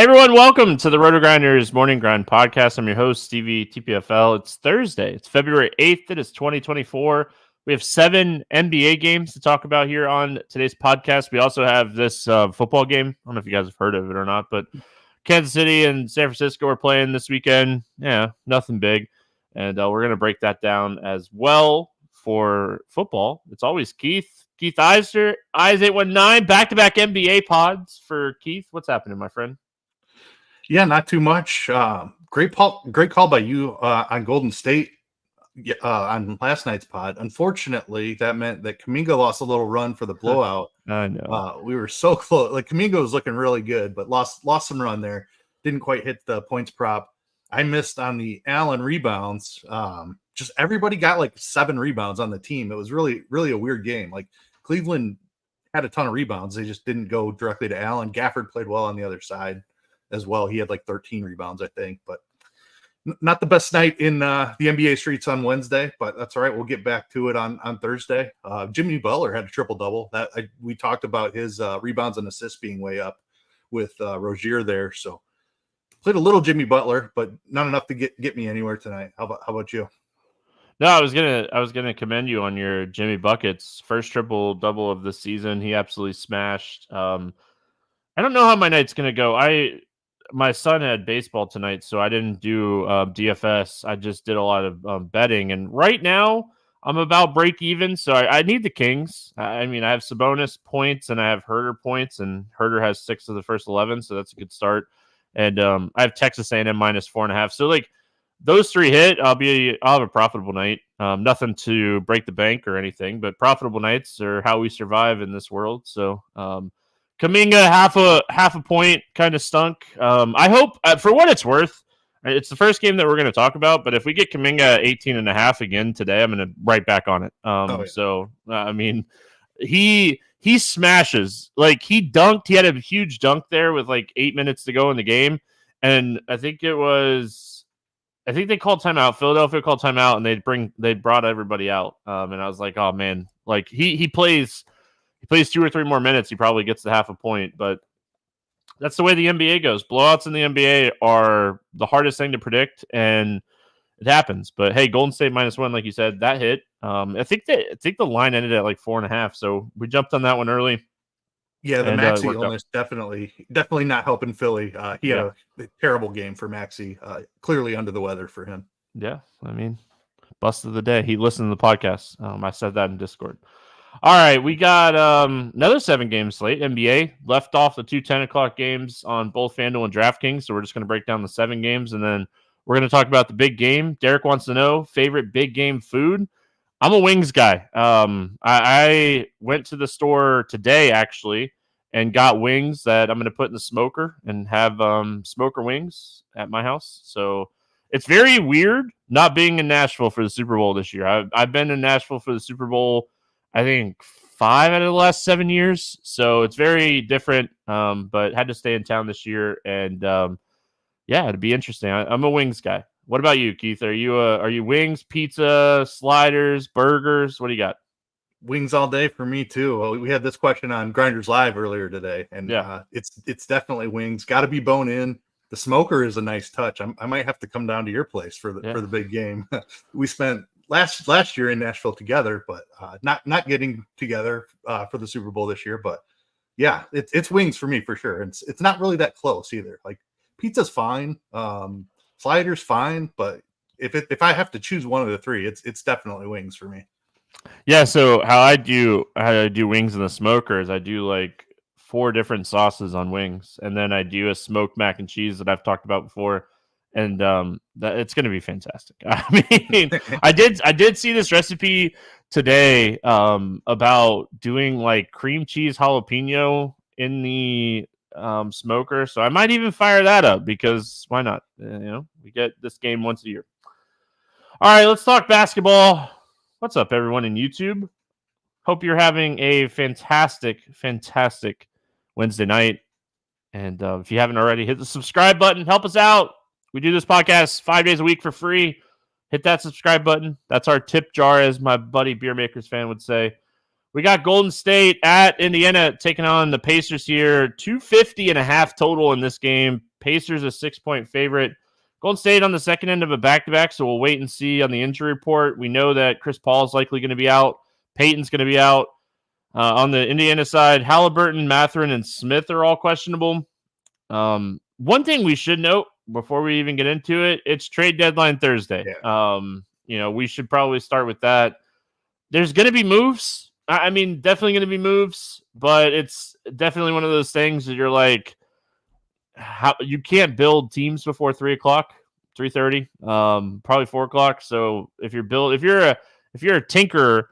everyone, welcome to the RotoGrinders Morning Grind podcast. I'm your host, Stevietpfl. It's Thursday. It's February 8th. It is 2024. We have 7 NBA games to talk about here on today's podcast. We also have this football game. I don't know if you guys have heard of it or not, but Kansas City and San Francisco are playing this weekend. Yeah, nothing big. And we're going to break that down as well for football. It's always Keith Eys819, back-to-back NBA pods for Keith. What's happening, my friend? Yeah, not too much. Great call by you on Golden State on last night's pod. Unfortunately, that meant that Kuminga lost a little run for the blowout. I know. We were so close. Like Kuminga was looking really good, but lost some run there. Didn't quite hit the points prop. I missed on the Allen rebounds. Just everybody got like 7 rebounds on the team. It was really, really a weird game. Like Cleveland had a ton of rebounds. They just didn't go directly to Allen. Gafford played well on the other side as well. He had like 13 rebounds, I think, but not the best night in the NBA streets on Wednesday, but that's all right. We'll get back to it on Thursday. Jimmy Butler had a triple-double. We talked about his rebounds and assists being way up with Rozier there. So played a little Jimmy Butler, but not enough to get me anywhere tonight. How about you? No, I was gonna commend you on your Jimmy buckets. First triple-double of the season. He absolutely smashed. I don't know how my night's gonna go. My son had baseball tonight, so I didn't do DFS. I just did a lot of betting. And right now, I'm about break even, so I need the Kings. I mean, I have Sabonis points, and I have Herter points, and Herter has 6 of the first 11, so that's a good start. And I have Texas A&M -4.5. So, like, those 3 hit, I'll have a profitable night. Nothing to break the bank or anything, but profitable nights are how we survive in this world. So, Kuminga half a point kind of stunk. I hope for what it's worth, it's the first game that we're going to talk about, but if we get Kuminga 18.5 again today, I'm going to right back on it. Yeah. So I mean, he smashes. Like, he dunked. He had a huge dunk there with like 8 minutes to go in the game, and I think they called timeout. Philadelphia called timeout, and they brought everybody out. And I was like, oh man, like he plays 2 or 3 more minutes, he probably gets the half a point. But that's the way the NBA goes. Blowouts in the NBA are the hardest thing to predict, and it happens. But hey, Golden State -1, like you said, that hit. I think the line ended at like 4.5, so we jumped on that one early. Yeah, the Maxey illness definitely not helping Philly. He had a terrible game for Maxey. Clearly under the weather for him. Yeah, I mean, bust of the day. He listened to the podcast. I said that in Discord. All right, we got another 7-game slate. NBA left off the 2 10 o'clock games on both FanDuel and DraftKings, so we're just going to break down the 7 games, and then we're going to talk about the big game. Derek wants to know, favorite big game food? I'm a wings guy. I went to the store today, actually, and got wings that I'm going to put in the smoker and have smoker wings at my house. So it's very weird not being in Nashville for the Super Bowl this year. I've been in Nashville for the Super Bowl, I think 5 out of the last 7 years. So it's very different, but had to stay in town this year. And it'd be interesting. I'm a wings guy. What about you, Keith? Are you wings, pizza, sliders, burgers? What do you got? Wings all day for me too. We had this question on Grinders Live earlier today, and it's definitely wings. Got to be bone in. The smoker is a nice touch. I might have to come down to your place for the big game. We spent last year in Nashville together, but not getting together for the Super Bowl this year. But yeah, it's wings for me for sure. It's not really that close either. Like pizza's fine, sliders fine, but if I have to choose one of the 3, it's definitely wings for me. Yeah, so how I do wings in the smoker is I do like 4 different sauces on wings, and then I do a smoked mac and cheese that I've talked about before. And that it's going to be fantastic. I mean, I did see this recipe today about doing like cream cheese jalapeno in the smoker. So I might even fire that up because why not? We get this game once a year. All right, let's talk basketball. What's up, everyone in YouTube? Hope you're having a fantastic Wednesday night. And if you haven't already, hit the subscribe button. Help us out. We do this podcast 5 days a week for free. Hit that subscribe button. That's our tip jar, as my buddy Beer Makers fan would say. We got Golden State at Indiana taking on the Pacers here. 250.5 total in this game. Pacers a 6-point favorite. Golden State on the second end of a back-to-back, so we'll wait and see on the injury report. We know that Chris Paul is likely going to be out. Peyton's going to be out. On the Indiana side, Halliburton, Mathurin, and Smith are all questionable. One thing we should note before we even get into it, it's trade deadline Thursday. Yeah. We should probably start with that. There's going to be moves. I mean, definitely going to be moves, but it's definitely one of those things that you're like, how you can't build teams before 3:00, 3:30, probably 4:00. So if you're a tinkerer,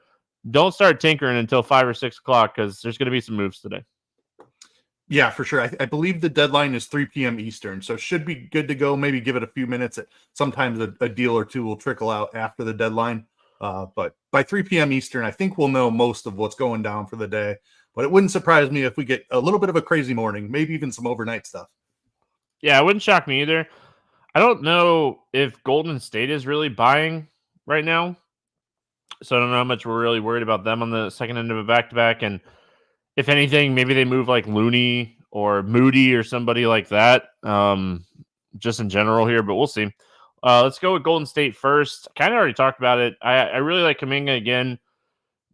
don't start tinkering until 5 or 6 o'clock because there's going to be some moves today. Yeah, for sure. I believe the deadline is 3 p.m. Eastern, so it should be good to go. Maybe give it a few minutes. Sometimes a deal or two will trickle out after the deadline. But by 3 p.m. Eastern, I think we'll know most of what's going down for the day. But it wouldn't surprise me if we get a little bit of a crazy morning, maybe even some overnight stuff. Yeah, it wouldn't shock me either. I don't know if Golden State is really buying right now. So I don't know how much we're really worried about them on the second end of a back-to-back. And if anything, maybe they move like Looney or Moody or somebody like that, just in general here, but we'll see. Let's go with Golden State first. Kind of already talked about it. I really like Kuminga again.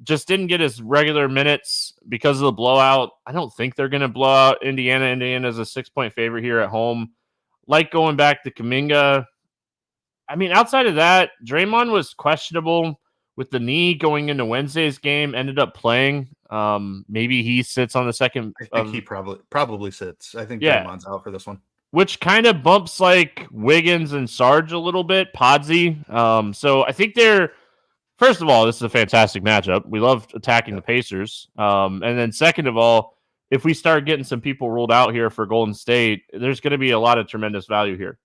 Just didn't get his regular minutes because of the blowout. I don't think they're going to blow out Indiana. Indiana's a 6-point favorite here at home. Like going back to Kuminga. I mean, outside of that, Draymond was questionable with the knee going into Wednesday's game, ended up playing. Maybe he sits on the second. I think he probably sits. I think Draymond's out for this one. Which kind of bumps like Wiggins and Sarge a little bit, Podsy. So I think first of all, this is a fantastic matchup. We love attacking the Pacers. And then second of all, if we start getting some people ruled out here for Golden State, there's going to be a lot of tremendous value here.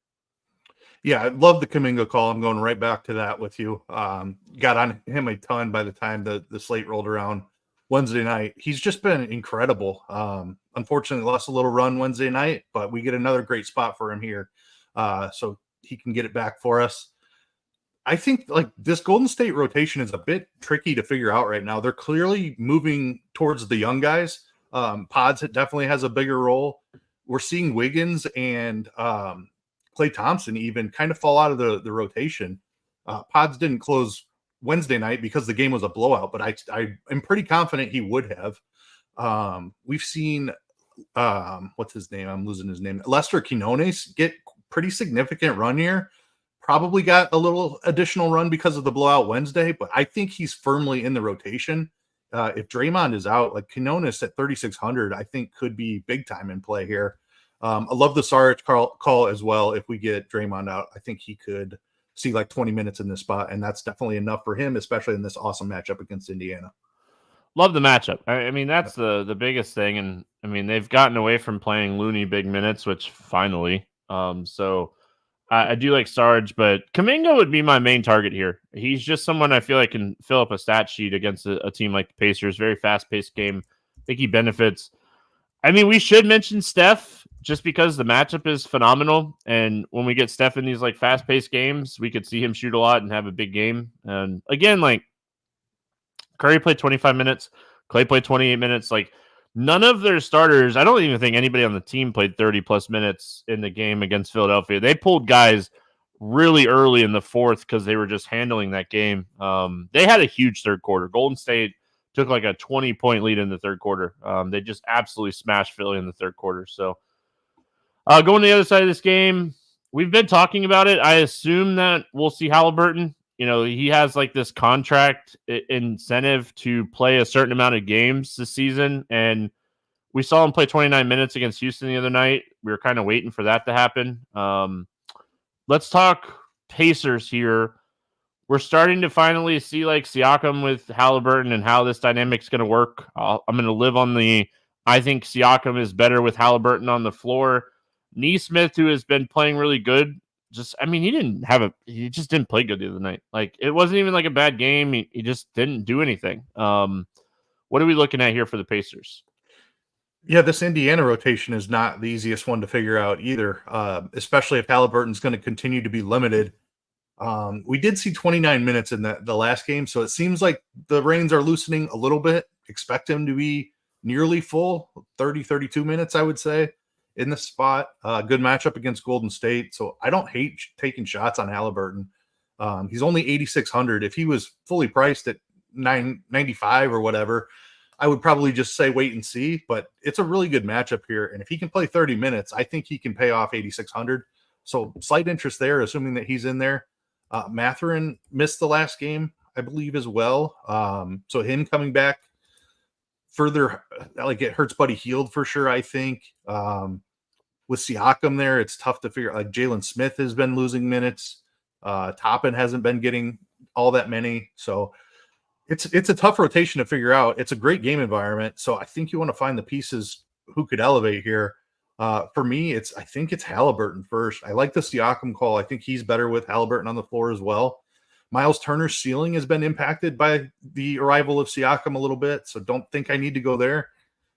Yeah, I love the Kuminga call. I'm going right back to that with you. Got on him a ton by the time the slate rolled around Wednesday night. He's just been incredible. Unfortunately, lost a little run Wednesday night, but we get another great spot for him here. So he can get it back for us. I think like this Golden State rotation is a bit tricky to figure out right now. They're clearly moving towards the young guys. Pods definitely has a bigger role. We're seeing Wiggins and Klay Thompson even kind of fall out of the rotation. Pods didn't close Wednesday night because the game was a blowout, but I am pretty confident he would have. We've seen what's his name? I'm losing his name. Lester Quinones get pretty significant run here. Probably got a little additional run because of the blowout Wednesday, but I think he's firmly in the rotation. If Draymond is out, like Quinones at 3,600, I think could be big time in play here. I love the Sarge call as well. If we get Draymond out, I think he could see like 20 minutes in this spot, and that's definitely enough for him, especially in this awesome matchup against Indiana. Love the matchup. I mean, that's the biggest thing, and I mean they've gotten away from playing Looney big minutes, which finally. So I do like Sarge, but Kuminga would be my main target here. He's just someone I feel like can fill up a stat sheet against a team like the Pacers. Very fast-paced game. I think he benefits. I mean, we should mention Steph just because the matchup is phenomenal. And when we get Steph in these like fast-paced games, we could see him shoot a lot and have a big game. And again, like Curry played 25 minutes. Klay played 28 minutes. Like none of their starters, I don't even think anybody on the team played 30-plus minutes in the game against Philadelphia. They pulled guys really early in the fourth because they were just handling that game. They had a huge third quarter. Golden State took like a 20-point lead in the third quarter. They just absolutely smashed Philly in the third quarter. So going to the other side of this game, we've been talking about it. I assume that we'll see Halliburton. You know, he has like this contract incentive to play a certain amount of games this season. And we saw him play 29 minutes against Houston the other night. We were kind of waiting for that to happen. Let's talk Pacers here. We're starting to finally see like Siakam with Halliburton and how this dynamic's going to work. I'm going to live on I think Siakam is better with Halliburton on the floor. Neesmith, who has been playing really good, he just didn't play good the other night. Like it wasn't even like a bad game. He just didn't do anything. What are we looking at here for the Pacers? Yeah, this Indiana rotation is not the easiest one to figure out either, especially if Halliburton's going to continue to be limited. We did see 29 minutes in the last game, so it seems like the reins are loosening a little bit. expect him to be nearly full, 30, 32 minutes, I would say, in the spot. Good matchup against Golden State. So I don't hate taking shots on Halliburton. He's only 8,600. If he was fully priced at 995 or whatever, I would probably just say wait and see, but it's a really good matchup here. And if he can play 30 minutes, I think he can pay off 8,600. So slight interest there, assuming that he's in there. Mathurin missed the last game, I believe, as well. So him coming back further, like, it hurts Buddy Hield for sure, I think. With Siakam there, it's tough to figure. Like, Jalen Smith has been losing minutes. Toppin hasn't been getting all that many. So it's a tough rotation to figure out. It's a great game environment. So I think you want to find the pieces who could elevate here. For me, I think it's Halliburton first. I like the Siakam call. I think he's better with Halliburton on the floor as well. Miles Turner's ceiling has been impacted by the arrival of Siakam a little bit, so don't think I need to go there.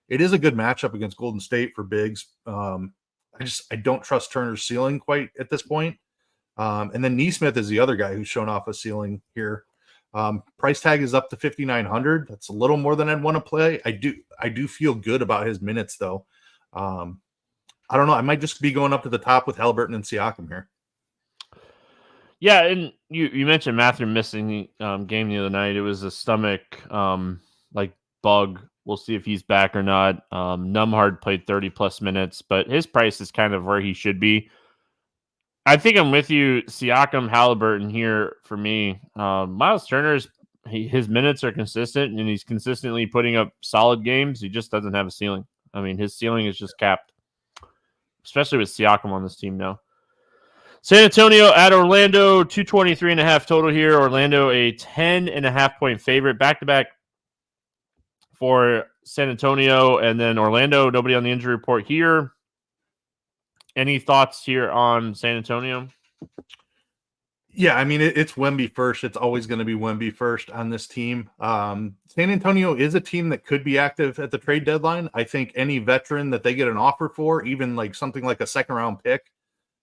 It is a good matchup against Golden State for bigs. I don't trust Turner's ceiling quite at this point. And then Nesmith is the other guy who's shown off a ceiling here. Price tag is up to 5,900. That's a little more than I'd want to play. I do feel good about his minutes though. I don't know. I might just be going up to the top with Halliburton and Siakam here. Yeah, and you mentioned Mathurin missing game the other night. It was a stomach bug. We'll see if he's back or not. Numhard played 30-plus minutes, but his price is kind of where he should be. I think I'm with you. Siakam, Halliburton here for me. Miles Turner's his minutes are consistent, and he's consistently putting up solid games. He just doesn't have a ceiling. I mean, his ceiling is just capped, especially with Siakam on this team now. San Antonio at Orlando, 223.5 total here. Orlando a 10.5 point favorite, back-to-back for San Antonio, and then Orlando, nobody on the injury report here. Any thoughts here on San Antonio? Yeah, I mean, it's Wemby first. It's always going to be Wemby first on this team. San Antonio is a team that could be active at the trade deadline. I think any veteran that they get an offer for, even like something like a second-round pick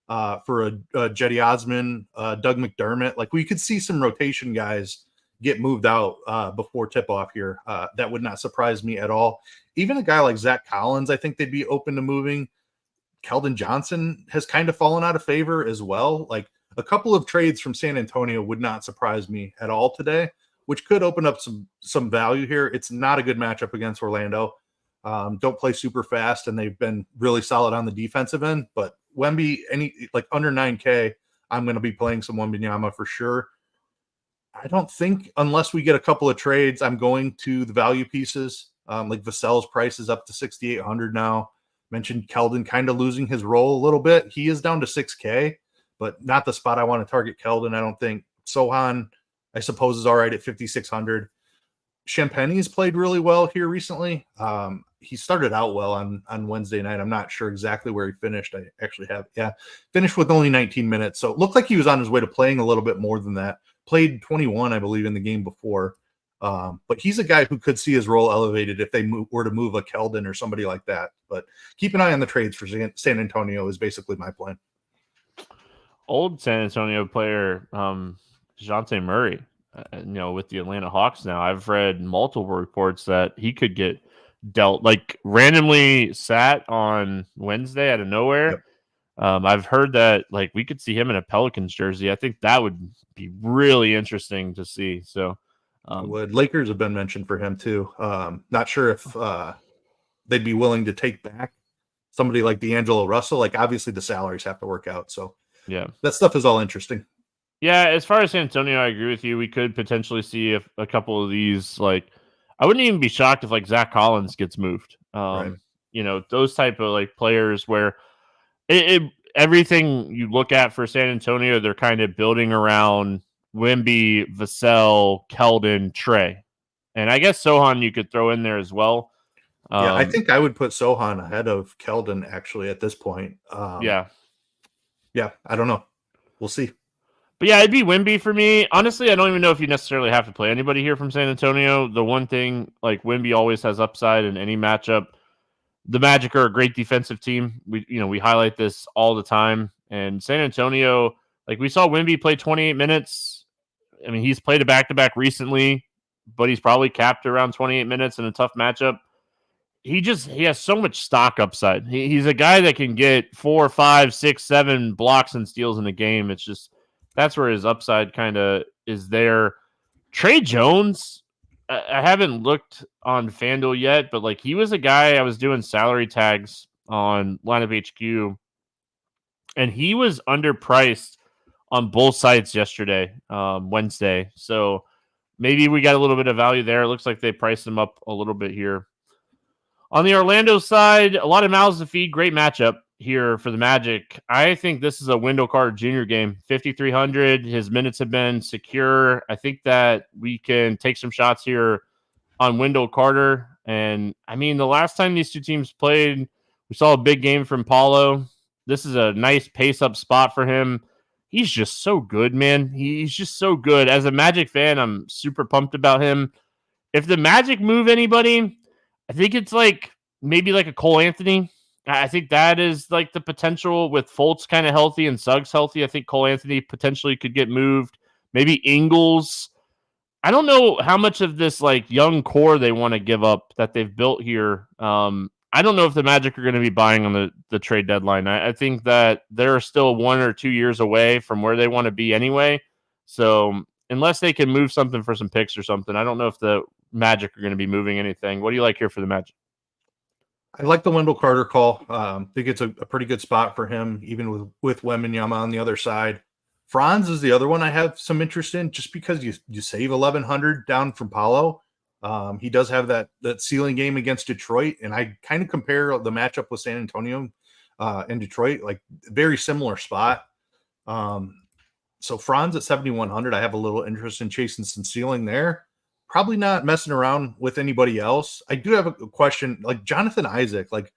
for a Jetty Osman, Doug McDermott, like we could see some rotation guys get moved out before tip-off here. That would not surprise me at all. Even a guy like Zach Collins, I think they'd be open to moving. Keldon Johnson has kind of fallen out of favor as well. Like a couple of trades from San Antonio would not surprise me at all today, which could open up some value here. It's not a good matchup against Orlando. Don't play super fast, and they've been really solid on the defensive end. But Wemby, under 9K, I'm going to be playing some Wembanyama for sure. I don't think, unless we get a couple of trades, I'm going to the value pieces. Like Vassell's price is up to 6,800 now. Mentioned Keldon kind of losing his role a little bit. He is down to 6K, but not the spot I want to target Keldon, I don't think. Sohan, I suppose, is all right at 5,600. Champagne's played really well here recently. He started out well on Wednesday night. I'm not sure exactly where he finished. I actually have, finished with only 19 minutes. So it looked like he was on his way to playing a little bit more than that. Played 21, I believe, in the game before. But he's a guy who could see his role elevated if they were to move a Keldon or somebody like that. But keep an eye on the trades for San Antonio is basically my plan. Old San Antonio player, DeJounte Murray, with the Atlanta Hawks now. I've read multiple reports that he could get dealt, like randomly sat on Wednesday out of nowhere. Yep. I've heard that like we could see him in a Pelicans jersey. I think that would be really interesting to see. So Lakers have been mentioned for him too. Not sure if they'd be willing to take back somebody like D'Angelo Russell. Like obviously the salaries have to work out. So yeah, that stuff is all interesting. Yeah, as far as San Antonio, I agree with you. We could potentially see a couple of these. Like, I wouldn't even be shocked if like Zach Collins gets moved. Right. Those type of like players where everything you look at for San Antonio, they're kind of building around Wemby, Vassell, Keldon, Trey, and I guess Sohan you could throw in there as well. I think I would put Sohan ahead of Keldon actually at this point. I don't know. We'll see. But yeah, it'd be Wemby for me. Honestly, I don't even know if you necessarily have to play anybody here from San Antonio. The one thing, like Wemby always has upside in any matchup. The Magic are a great defensive team. We highlight this all the time. And San Antonio, like we saw Wemby play 28 minutes. I mean, he's played a back-to-back recently. but he's probably capped around 28 minutes in a tough matchup. He has so much stock upside. He's a guy that can get 4, 5, 6, 7 blocks and steals in a game. It's just that's where his upside kind of is there. Trey Jones, I haven't looked on FanDuel yet, but like he was a guy I was doing salary tags on Lineup HQ, and he was underpriced on both sites yesterday, Wednesday. So maybe we got a little bit of value there. It looks like they priced him up a little bit here. On the Orlando side, a lot of mouths to feed. Great matchup here for the Magic. I think this is a Wendell Carter Jr. game. 5,300. His minutes have been secure. I think that we can take some shots here on Wendell Carter. And, I mean, the last time these two teams played, we saw a big game from Paulo. This is a nice pace-up spot for him. He's just so good, man. He's just so good. As a Magic fan, I'm super pumped about him. If the Magic move anybody, I think it's like maybe like a Cole Anthony. I think that is like the potential with Fultz kind of healthy and Suggs healthy. I think Cole Anthony potentially could get moved. Maybe Ingles. I don't know how much of this like young core they want to give up that they've built here. I don't know if the Magic are going to be buying on the trade deadline. I think that they're still 1 or 2 years away from where they want to be anyway. So unless they can move something for some picks or something, I don't know if the Magic are going to be moving anything. What do you like here for the Magic? I like the Wendell Carter call. I think it's a pretty good spot for him, even with Wembanyama on the other side. Franz is the other one I have some interest in, just because you save 1,100 down from Paulo. He does have that ceiling game against Detroit, and I kind of compare the matchup with San Antonio and Detroit, like very similar spot. So Franz at 7,100, I have a little interest in chasing some ceiling there. Probably not messing around with anybody else. I do have a question, like Jonathan Isaac, like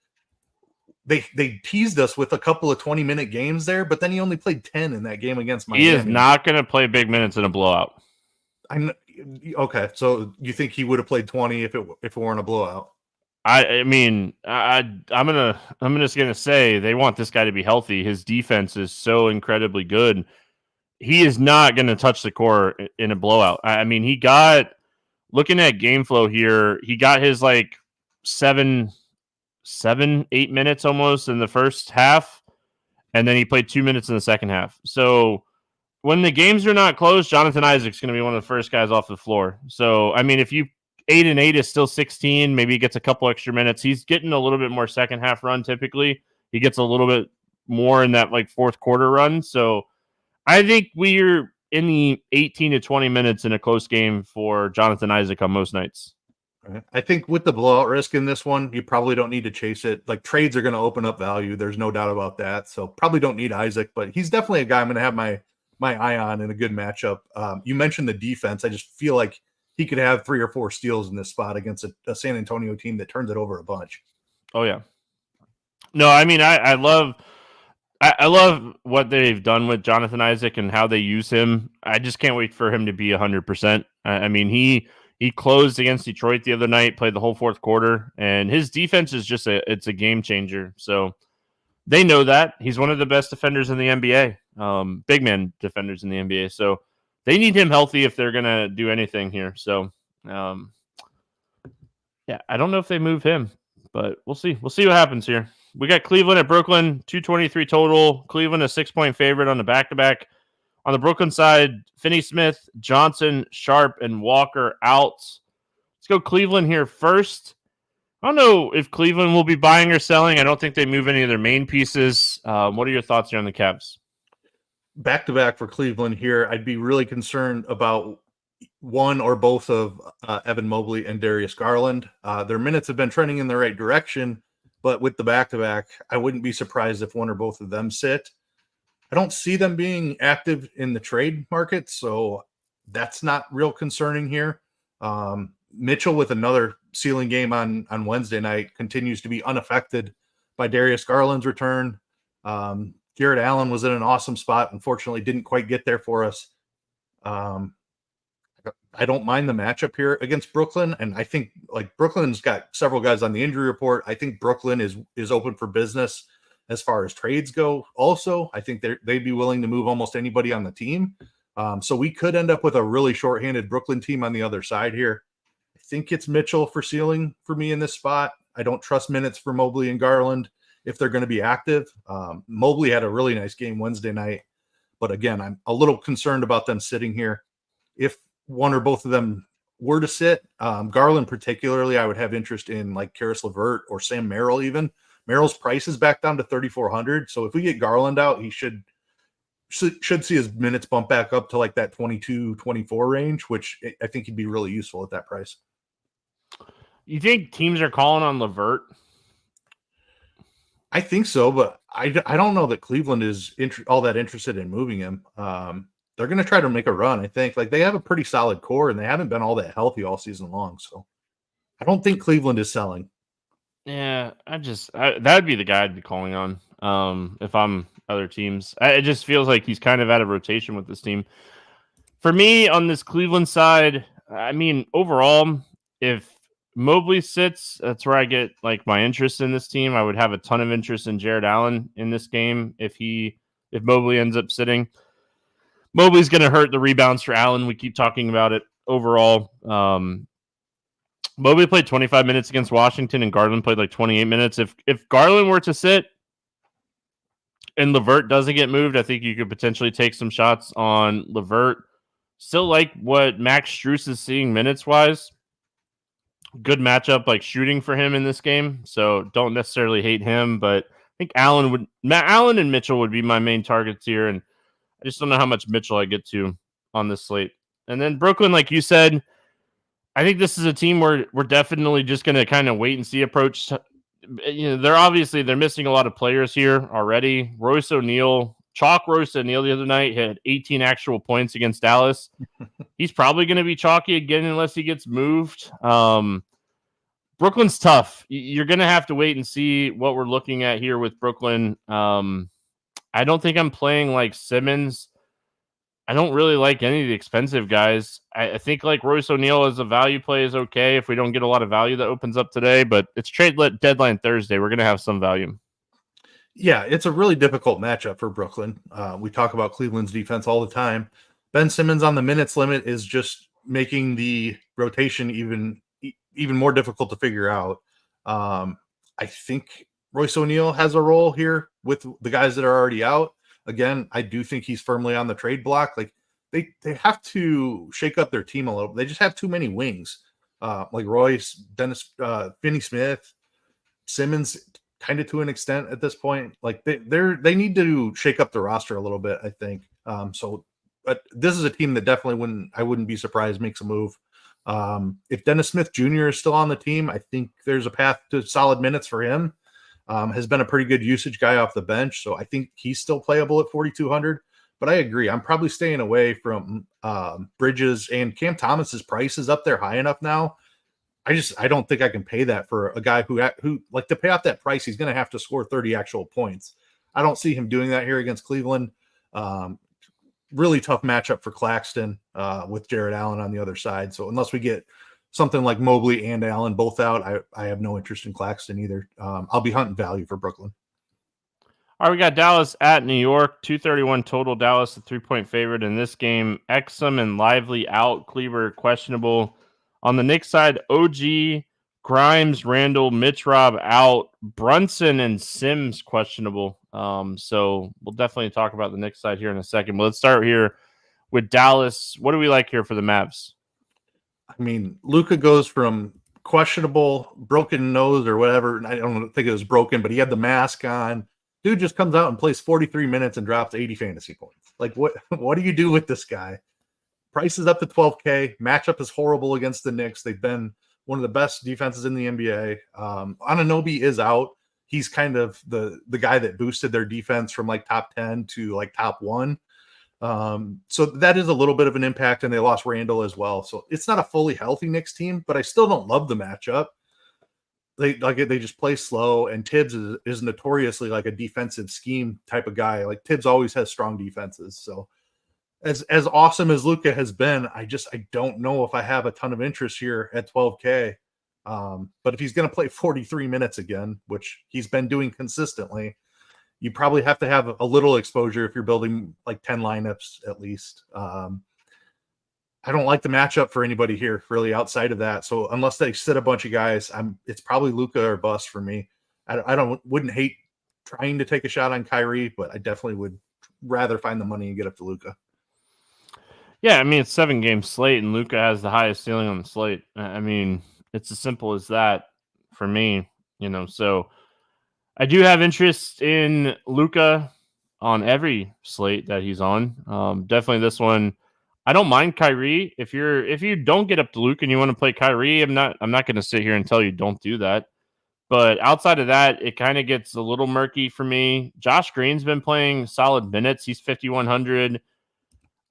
they teased us with a couple of 20-minute games there, but then he only played 10 in that game against Miami. He is not going to play big minutes in a blowout. Okay, so you think he would have played 20 if it weren't a blowout? I'm just gonna say they want this guy to be healthy. His defense is so incredibly good. He is not going to touch the core in a blowout. I mean, he got, looking at game flow here, he got his like 7, 8 minutes almost in the first half, and then he played 2 minutes in the second half. So when the games are not close, Jonathan Isaac's going to be one of the first guys off the floor. So, I mean, if you 8 and 8 is still 16, maybe he gets a couple extra minutes. He's getting a little bit more second half run typically. He gets a little bit more in that like fourth quarter run. So I think we're in the 18 to 20 minutes in a close game for Jonathan Isaac on most nights. I think with the blowout risk in this one, you probably don't need to chase it. Like trades are going to open up value. There's no doubt about that. So probably don't need Isaac, but he's definitely a guy I'm going to have my eye on in a good matchup. You mentioned the defense. I just feel like he could have 3 or 4 steals in this spot against a San Antonio team that turns it over a bunch. Oh yeah. No, I mean, I love what they've done with Jonathan Isaac and how they use him. I just can't wait for him to be 100%. I mean, he closed against Detroit the other night, played the whole fourth quarter, and his defense is just it's a game changer. So they know that. He's one of the best defenders in the NBA, big man defenders in the NBA. So they need him healthy if they're going to do anything here. So, yeah, I don't know if they move him, but we'll see. We'll see what happens here. We got Cleveland at Brooklyn, 223 total. Cleveland a 6-point favorite on the back-to-back. On the Brooklyn side, Finney-Smith, Johnson, Sharp, and Walker out. Let's go Cleveland here first. I don't know if Cleveland will be buying or selling. I don't think they move any of their main pieces. What are your thoughts here on the Cavs? Back-to-back for Cleveland here. I'd be really concerned about one or both of Evan Mobley and Darius Garland. Their minutes have been trending in the right direction, but with the back-to-back, I wouldn't be surprised if one or both of them sit. I don't see them being active in the trade market, so that's not real concerning here. Mitchell with another ceiling game on Wednesday night continues to be unaffected by Darius Garland's return. Garrett Allen was in an awesome spot. Unfortunately, didn't quite get there for us. I don't mind the matchup here against Brooklyn, and I think like Brooklyn's got several guys on the injury report. I think Brooklyn is open for business as far as trades go. Also, I think they'd be willing to move almost anybody on the team. So we could end up with a really shorthanded Brooklyn team on the other side here. think it's Mitchell for ceiling for me in this spot. I don't trust minutes for Mobley and Garland if they're going to be active. Mobley had a really nice game Wednesday night, but again, I'm a little concerned about them sitting here. If one or both of them were to sit, Garland particularly, I would have interest in like Karis LeVert or Sam Merrill even. Merrill's price is back down to 3,400, so if we get Garland out, he should see his minutes bump back up to like that 22, 24 range, which I think he'd be really useful at that price. You think teams are calling on LeVert? I think so, but I don't know that Cleveland is all that interested in moving him. They're going to try to make a run, I think. Like, they have a pretty solid core, and they haven't been all that healthy all season long. So I don't think Cleveland is selling. Yeah, that would be the guy I'd be calling on if I'm other teams. It just feels like he's kind of out of rotation with this team. For me, on this Cleveland side, I mean, overall, if Mobley sits, that's where I get like my interest in this team. I would have a ton of interest in Jared Allen in this game if Mobley ends up sitting. Mobley's going to hurt the rebounds for Allen. We keep talking about it overall. Mobley played 25 minutes against Washington, and Garland played like 28 minutes. If Garland were to sit and LeVert doesn't get moved, I think you could potentially take some shots on LeVert. Still like what Max Strus is seeing minutes-wise. Good matchup, like shooting for him in this game, so don't necessarily hate him. But I think Allen and Mitchell would be my main targets here, and I just don't know how much Mitchell I get to on this slate. And then Brooklyn, like you said, I think this is a team where we're definitely just going to kind of wait and see approach. They're missing a lot of players here already. Royce O'Neal the other night had 18 actual points against Dallas. He's probably going to be chalky again unless he gets moved. Brooklyn's tough. You're going to have to wait and see what we're looking at here with Brooklyn. I don't think I'm playing like Simmons. I don't really like any of the expensive guys. I think like Royce O'Neal as a value play is okay if we don't get a lot of value that opens up today, but it's trade deadline Thursday. We're going to have some value. Yeah, it's a really difficult matchup for Brooklyn. We talk about Cleveland's defense all the time. Ben Simmons on the minutes limit is just making the rotation even more difficult to figure out. I think Royce O'Neal has a role here with the guys that are already out. Again, I do think he's firmly on the trade block. Like they have to shake up their team a little. They just have too many wings. Like Royce, Dennis, Finney Smith, Simmons, kind of to an extent at this point. Like they need to shake up the roster a little bit, I think. But this is a team that definitely I wouldn't be surprised makes a move. If Dennis Smith Jr. is still on the team, I think there's a path to solid minutes for him. Has been a pretty good usage guy off the bench, so I think he's still playable at 4,200. But I agree, I'm probably staying away from Bridges, and Cam Thomas's price is up there high enough now. I don't think I can pay that for a guy who like to pay off that price. He's going to have to score 30 actual points. I don't see him doing that here against Cleveland. Really tough matchup for Claxton with Jared Allen on the other side. So unless we get something like Mobley and Allen both out, I have no interest in Claxton either. I'll be hunting value for Brooklyn. All right, we got Dallas at New York, 231 total. Dallas, a 3-point favorite in this game. Exum and Lively out. Cleaver questionable. On the Knicks side, OG, Grimes, Randall, Mitch Rob out. Brunson and Sims questionable. So we'll definitely talk about the Knicks side here in a second. But let's start here with Dallas. What do we like here for the Mavs? I mean, Luka goes from questionable, broken nose or whatever. I don't think it was broken, but he had the mask on. Dude just comes out and plays 43 minutes and drops 80 fantasy points. Like, what do you do with this guy? Price is up to 12K. Matchup is horrible against the Knicks. They've been one of the best defenses in the NBA. Anunoby is out. He's kind of the guy that boosted their defense from like top 10 to like top 1. So that is a little bit of an impact, and they lost Randall as well. So it's not a fully healthy Knicks team, but I still don't love the matchup. They just play slow, and Tibbs is notoriously like a defensive scheme type of guy. Like Tibbs always has strong defenses. So as awesome as Luka has been, I don't know if I have a ton of interest here at 12K. But if he's going to play 43 minutes again, which he's been doing consistently, you probably have to have a little exposure if you're building like 10 lineups at least. I don't like the matchup for anybody here really outside of that. So unless they sit a bunch of guys, it's probably Luka or bust for me. I wouldn't hate trying to take a shot on Kyrie, but I definitely would rather find the money and get up to Luka. Yeah, I mean, it's 7-game slate, and Luka has the highest ceiling on the slate. I mean, it's as simple as that for me, so I do have interest in Luka on every slate that he's on. Definitely this one. I don't mind Kyrie. If you don't get up to Luka and you want to play Kyrie, I'm not going to sit here and tell you don't do that. But outside of that, it kind of gets a little murky for me. Josh Green's been playing solid minutes. He's 5,100.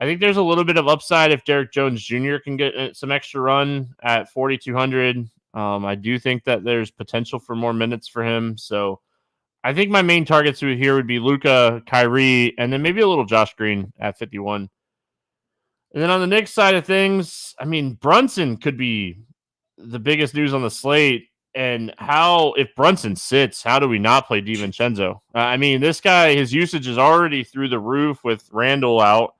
I think there's a little bit of upside if Derek Jones Jr. can get some extra run at 4,200. I do think that there's potential for more minutes for him. So I think my main targets here would be Luka, Kyrie, and then maybe a little Josh Green at 51. And then on the Knicks side of things, I mean, Brunson could be the biggest news on the slate. And if Brunson sits, how do we not play DiVincenzo? I mean, this guy, his usage is already through the roof with Randall out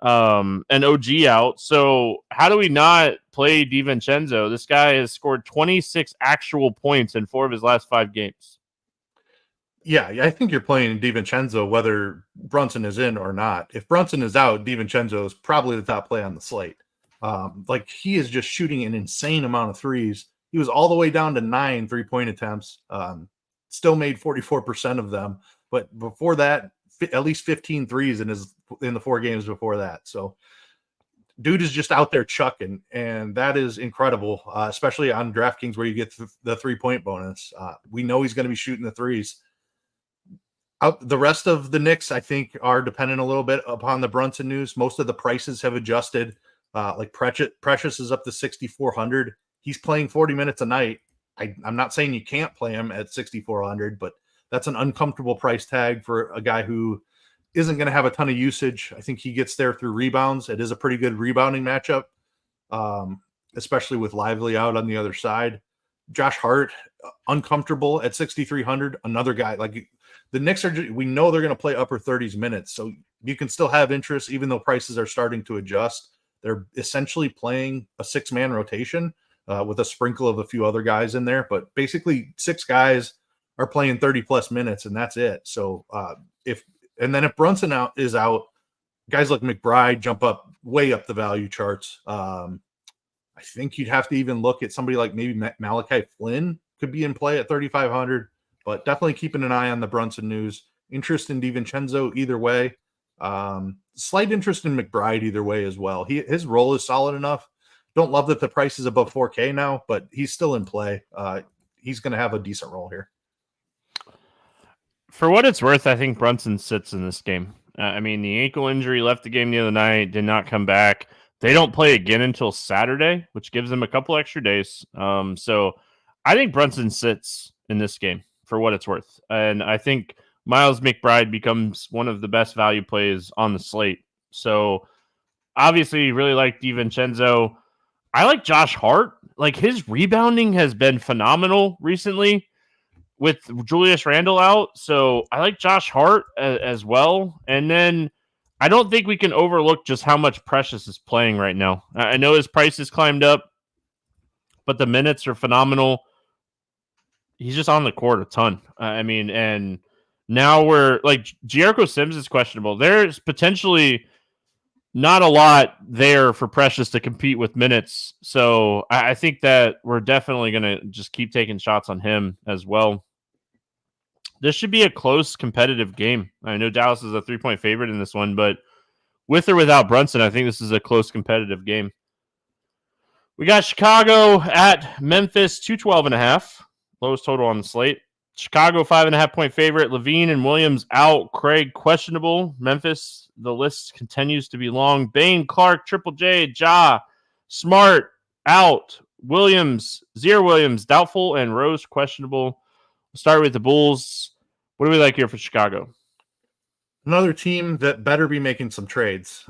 and OG out. So how do we not play DiVincenzo? This guy has scored 26 actual points in 4 of his last 5 games. Yeah, I think you're playing DiVincenzo whether Brunson is in or not. If Brunson is out, DiVincenzo is probably the top play on the slate. He is just shooting an insane amount of threes. He was all the way down to 9 3-point attempts. Still made 44% of them, but before that, at least 15 threes in the 4 games before that. So, dude is just out there chucking, and that is incredible, especially on DraftKings where you get the 3-point bonus. We know he's going to be shooting the threes. The rest of the Knicks, I think, are dependent a little bit upon the Brunson news. Most of the prices have adjusted. Like Precious is up to 6,400. He's playing 40 minutes a night. I'm not saying you can't play him at 6,400, but that's an uncomfortable price tag for a guy who isn't going to have a ton of usage. I think he gets there through rebounds. It is a pretty good rebounding matchup, especially with Lively out on the other side. Josh Hart, uncomfortable at 6,300. Another guy like the Knicks we know they're going to play upper 30s minutes, so you can still have interest even though prices are starting to adjust. They're essentially playing a 6-man rotation with a sprinkle of a few other guys in there, but basically 6 guys are playing 30+ minutes, and that's it. So if Brunson is out, guys like McBride jump up way up the value charts. I think you'd have to even look at somebody like maybe Malachi Flynn could be in play at 3,500, but definitely keeping an eye on the Brunson news. Interest in DiVincenzo either way. Slight interest in McBride either way as well. His role is solid enough. Don't love that the price is above 4K now, but he's still in play. He's going to have a decent role here. For what it's worth, I think Brunson sits in this game. I mean, the ankle injury left the game the other night, did not come back. They don't play again until Saturday, which gives them a couple extra days. So I think Brunson sits in this game for what it's worth. And I think Miles McBride becomes one of the best value plays on the slate. So obviously really like DiVincenzo. I like Josh Hart. Like his rebounding has been phenomenal recently with Julius Randle out. So I like Josh Hart as well. And then I don't think we can overlook just how much Precious is playing right now. I know his price has climbed up, but the minutes are phenomenal. He's just on the court a ton. And now we're like Jericho Sims is questionable. There's potentially not a lot there for Precious to compete with minutes. So I think that we're definitely going to just keep taking shots on him as well. This should be a close competitive game. I know Dallas is a 3-point favorite in this one, but with or without Brunson, I think this is a close competitive game. We got Chicago at Memphis, 212.5. Lowest total on the slate. Chicago 5.5-point favorite. Levine and Williams out. Craig questionable. Memphis, the list continues to be long. Bain, Clark, Triple J, Ja, Smart out. Williams, doubtful, and Rose questionable. We'll start with the Bulls. What do we like here for Chicago? Another team that better be making some trades.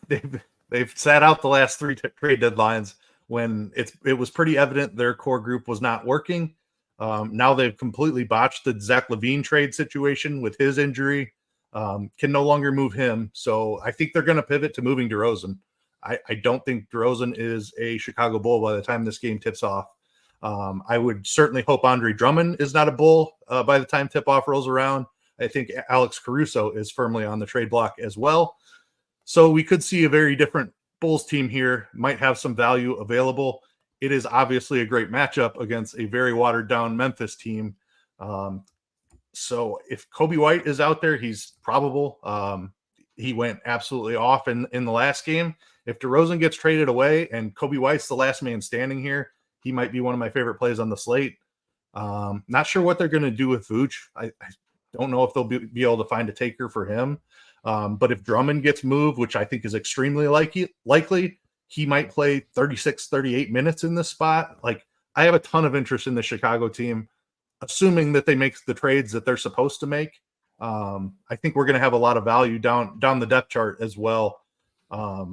They've sat out the last 3 trade deadlines when it was pretty evident their core group was not working. Now they've completely botched the Zach LaVine trade situation with his injury. Can no longer move him. So I think they're going to pivot to moving DeRozan. I don't think DeRozan is a Chicago Bull by the time this game tips off. I would certainly hope Andre Drummond is not a Bull by the time tip-off rolls around. I think Alex Caruso is firmly on the trade block as well. So we could see a very different Bulls team here, might have some value available. It is obviously a great matchup against a very watered-down Memphis team. So if Kobe White is out there, he's probable. He went absolutely off in the last game. If DeRozan gets traded away and Kobe White's the last man standing here, he might be one of my favorite plays on the slate. Not sure what they're going to do with Vooch. I don't know if they'll be able to find a taker for him. But if Drummond gets moved, which I think is extremely likely, he might play 36, 38 minutes in this spot. Like, I have a ton of interest in the Chicago team, assuming that they make the trades that they're supposed to make. I think we're going to have a lot of value down the depth chart as well. A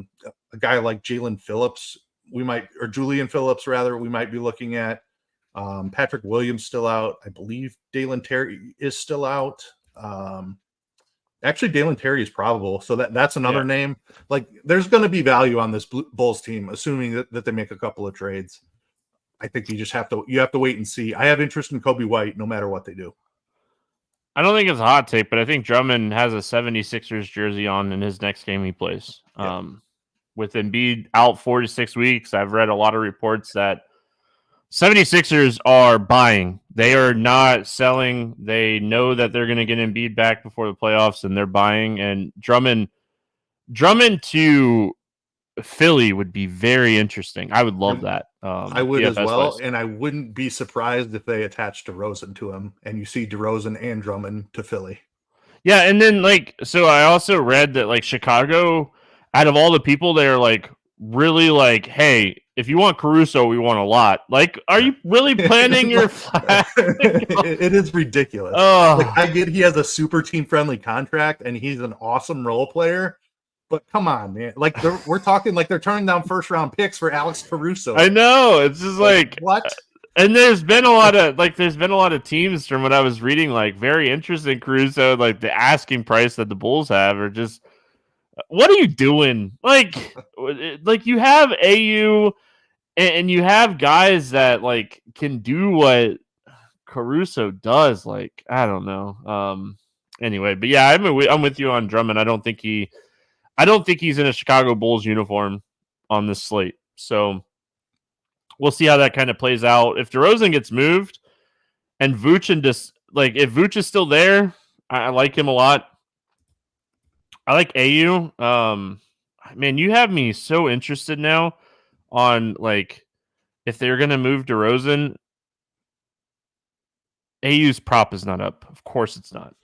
guy like Julian Phillips, we might be looking at. Patrick Williams still out. I believe Dalen Terry is still out. Actually, Dalen Terry is probable. So that's another name. Like, there's going to be value on this Bulls team, assuming that they make a couple of trades. I think you have to wait and see. I have interest in Kobe White no matter what they do. I don't think it's a hot take, but I think Drummond has a 76ers jersey on in his next game he plays. Yep. With Embiid out 4 to 6 weeks, I've read a lot of reports that 76ers are buying. They are not selling. They know that they're going to get Embiid back before the playoffs, and they're buying. And Drummond to Philly would be very interesting. I would love that. I would as well, and I wouldn't be surprised if they attach DeRozan to him, and you see DeRozan and Drummond to Philly. Yeah, and then so I also read that Chicago, out of all the people, they're really hey, if you want Caruso, we want a lot. Are you really planning your flag? It is ridiculous. I get he has a super team-friendly contract, and he's an awesome role player. But come on, man. We're talking they're turning down first-round picks for Alex Caruso. I know. It's just what? And there's been a lot of teams from what I was reading, very interested in Caruso. The asking price that the Bulls have are just, what are you doing? You have AU and you have guys that can do what Caruso does. I don't know. Anyway, but yeah, I'm with you on Drummond. I don't think he's in a Chicago Bulls uniform on this slate. So we'll see how that kind of plays out. If DeRozan gets moved and Vooch if Vooch is still there, I like him a lot. I like AU. Man, you have me so interested now on if they're going to move DeRozan. AU's prop is not up. Of course it's not.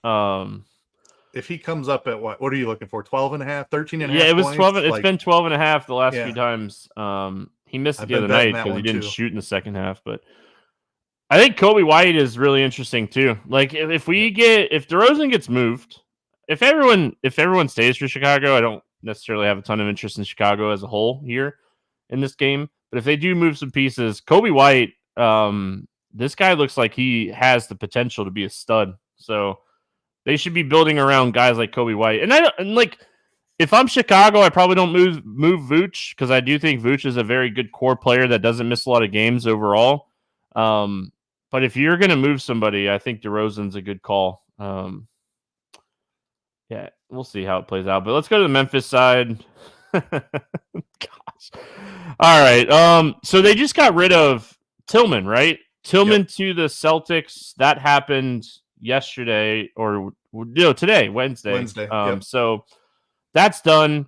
If he comes up at what are you looking for? 12 and a half, 13 and a half? Yeah, it was points? 12. It's been 12 and a half the last few times. He missed it the other night because he didn't shoot in the second half. But I think Kobe White is really interesting too. If DeRozan gets moved, if everyone stays for Chicago, I don't necessarily have a ton of interest in Chicago as a whole here in this game. But if they do move some pieces, Kobe White, this guy looks like he has the potential to be a stud. So they should be building around guys like Kobe White. If I'm Chicago, I probably don't move Vooch because I do think Vooch is a very good core player that doesn't miss a lot of games overall. But if you're going to move somebody, I think DeRozan's a good call. Yeah, we'll see how it plays out. But let's go to the Memphis side. Gosh. All right. So they just got rid of Tillman, right? Tillman to the Celtics. That happened yesterday or today, Wednesday. So that's done.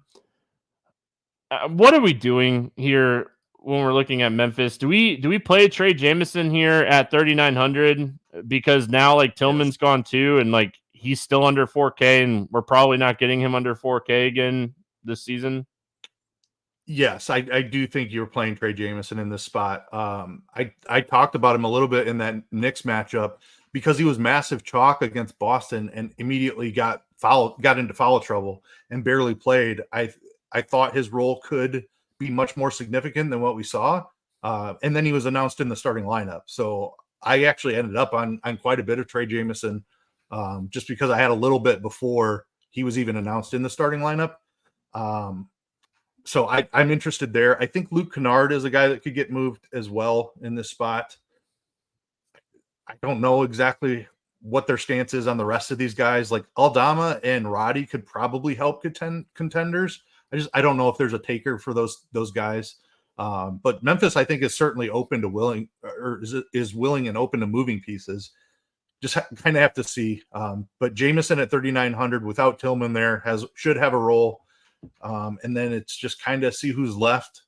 What are we doing here when we're looking at Memphis? Do we play Trey Jamison here at 3,900 because now Tillman's gone too and he's still under 4K and we're probably not getting him under 4K again this season? Yes, I do think you're playing Trey Jamison in this spot. I talked about him a little bit in that Knicks matchup because he was massive chalk against Boston and immediately got into foul trouble and barely played. I thought his role could be much more significant than what we saw. And then he was announced in the starting lineup. So I actually ended up on quite a bit of Trey Jamison just because I had a little bit before he was even announced in the starting lineup. So I'm interested there. I think Luke Kennard is a guy that could get moved as well in this spot. I don't know exactly what their stance is on the rest of these guys. Like Aldama and Roddy could probably help contenders. I don't know if there's a taker for those guys. But Memphis, I think, is certainly open to willing, or is willing and open to moving pieces. Just kind of have to see. But Jamison at 3,900 without Tillman there should have a role. And then it's just kind of see who's left.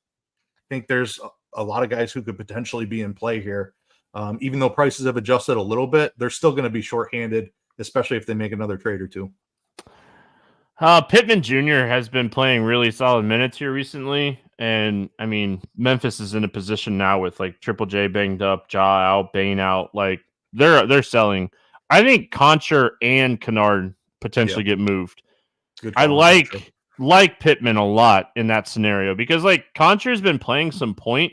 I think there's a lot of guys who could potentially be in play here. Even though prices have adjusted a little bit, they're still going to be shorthanded, especially if they make another trade or two. Pittman Jr. has been playing really solid minutes here recently. And I mean, Memphis is in a position now with like Triple J banged up, Ja out, Bane out. Like they're selling. I think Concher and Kennard potentially get moved. Good I call, like Pittman a lot in that scenario because like Concher's been playing some point.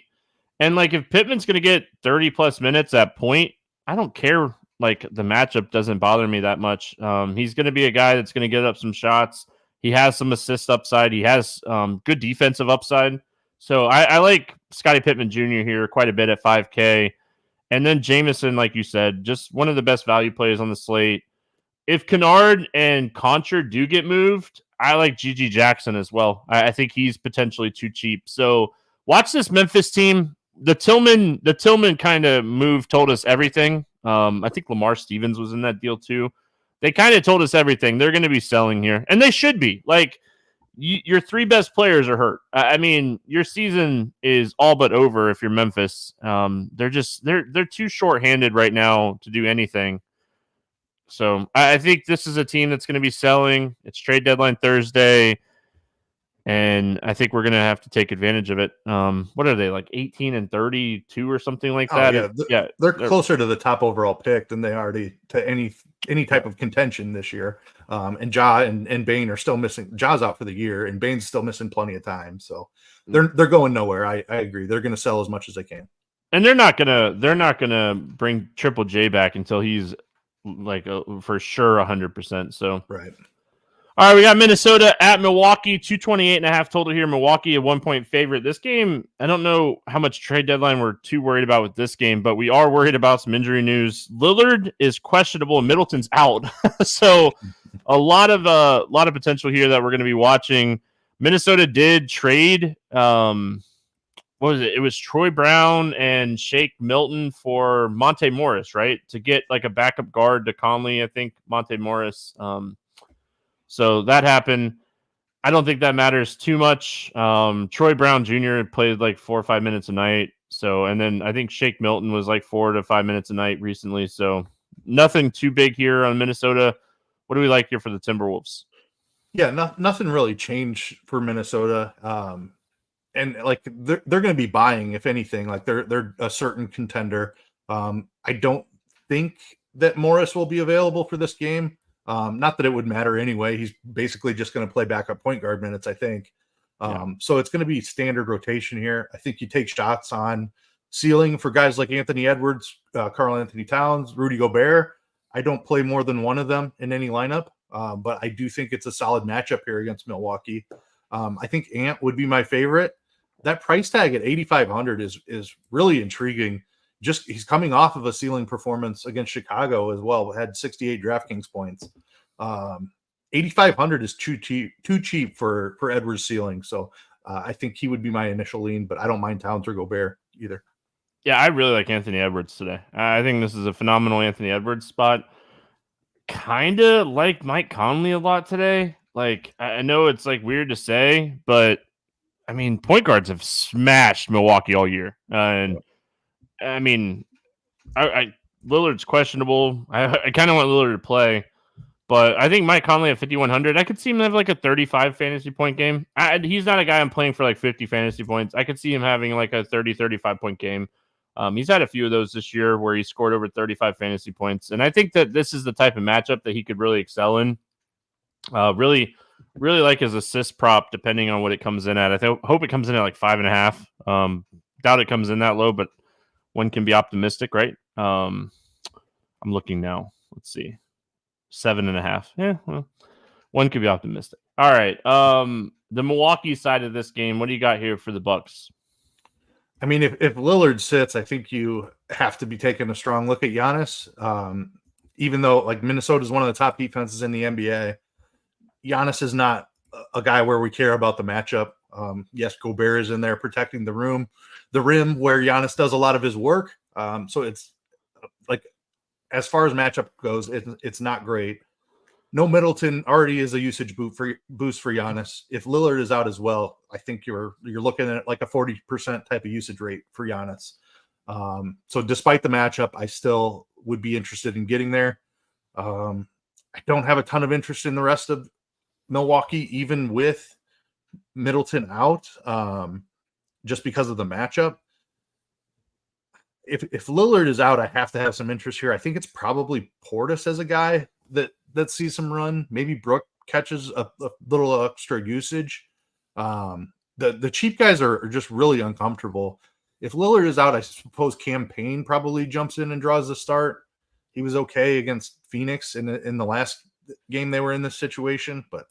And like if Pittman's going to get 30 plus minutes at point, I don't care. Like the matchup doesn't bother me that much. He's going to be a guy that's going to get up some shots. He has some assist upside. He has good defensive upside. So I like Scottie Pittman Jr. here quite a bit at 5K. And then Jamison, like you said, just one of the best value plays on the slate. If Kennard and Concher do get moved, I like G.G. Jackson as well. I think he's potentially too cheap. So watch this Memphis team. The Tillman kind of move told us everything. I think Lamar Stevens was in that deal too. They kind of told us everything. They're going to be selling here, and they should be. Like your three best players are hurt. I mean, your season is all but over if you're Memphis. They're too short-handed right now to do anything. So I think this is a team that's going to be selling. It's trade deadline Thursday. And I think we're going to have to take advantage of it. What are they, like 18 and 32 or something like that? Yeah, they're closer to the top overall pick than they are to any type of contention this year. And Ja and Bane are still missing. Ja's out for the year, and Bane's still missing plenty of time. So they're going nowhere. I agree. They're going to sell as much as they can. And they're not gonna bring Triple J back until he's like for sure 100%. So right. All right, we got Minnesota at Milwaukee, 228.5 total here. Milwaukee, a 1-point favorite. This game, I don't know how much trade deadline we're too worried about with this game, but we are worried about some injury news. Lillard is questionable and Middleton's out. So a lot of potential here that we're going to be watching. Minnesota did trade, what was it? It was Troy Brown and Shake Milton for Monte Morris, right? To get like a backup guard to Conley, I think, Monte Morris. So that happened. I don't think that matters too much. Troy Brown Jr. played like 4 or 5 minutes a night. So, and then I think Shake Milton was like 4 to 5 minutes a night recently. So nothing too big here on Minnesota. What do we like here for the Timberwolves? Yeah, nothing really changed for Minnesota. And like they're going to be buying, if anything, like they're a certain contender. I don't think that Morris will be available for this game. Not that it would matter anyway. He's basically just going to play backup point guard minutes, I think. So it's going to be standard rotation here. I think you take shots on ceiling for guys like Anthony Edwards, Karl Anthony Towns, Rudy Gobert. I don't play more than one of them in any lineup, but I do think it's a solid matchup here against Milwaukee. I think Ant would be my favorite. That price tag at 8,500 is really intriguing. Just he's coming off of a ceiling performance against Chicago as well. Had 68 DraftKings points. 8,500 is too cheap for Edwards' ceiling. So I think he would be my initial lean, but I don't mind Towns or Gobert either. Yeah, I really like Anthony Edwards today. I think this is a phenomenal Anthony Edwards spot. Kind of like Mike Conley a lot today. Like I know it's like weird to say, but I mean point guards have smashed Milwaukee all year, and I mean, Lillard's questionable. I kind of want Lillard to play, but I think Mike Conley at 5,100, I could see him have like a 35 fantasy point game. He's not a guy I'm playing for like 50 fantasy points. I could see him having like a 30, 35 point game. He's had a few of those this year where he scored over 35 fantasy points. And I think that this is the type of matchup that he could really excel in. Really like his assist prop, depending on what it comes in at. Hope it comes in at like 5.5. Doubt it comes in that low, but one can be optimistic, right? I'm looking now. Let's see. 7.5. Yeah, well, one could be optimistic. All right. the Milwaukee side of this game, what do you got here for the Bucks? I mean, if Lillard sits, I think you have to be taking a strong look at Giannis. Even though like Minnesota is one of the top defenses in the NBA, Giannis is not a guy where we care about the matchup. Yes, Gobert is in there protecting the rim where Giannis does a lot of his work. So it's like, as far as matchup goes, it's not great. No Middleton already is a usage boost for Giannis. If Lillard is out as well, I think you're looking at like a 40% type of usage rate for Giannis. So despite the matchup, I still would be interested in getting there. I don't have a ton of interest in the rest of Milwaukee, even with Middleton out, just because of the matchup. If Lillard is out, I have to have some interest here. I think it's probably Portis as a guy that sees some run. Maybe Brook catches a little extra usage. The cheap guys are just really uncomfortable. If Lillard is out, I suppose Cam Payne probably jumps in and draws the start. He was okay against Phoenix in the last game they were in this situation, but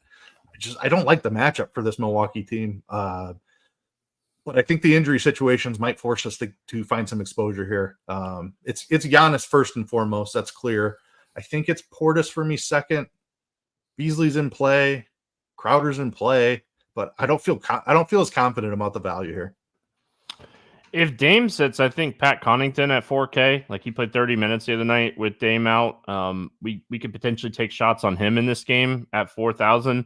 I don't like the matchup for this Milwaukee team. But I think the injury situations might force us to find some exposure here. It's Giannis first and foremost. That's clear. I think it's Portis for me second. Beasley's in play. Crowder's in play, but I don't feel as confident about the value here. If Dame sits, I think Pat Connaughton at 4K, like he played 30 minutes the other night with Dame out. We could potentially take shots on him in this game at 4,000.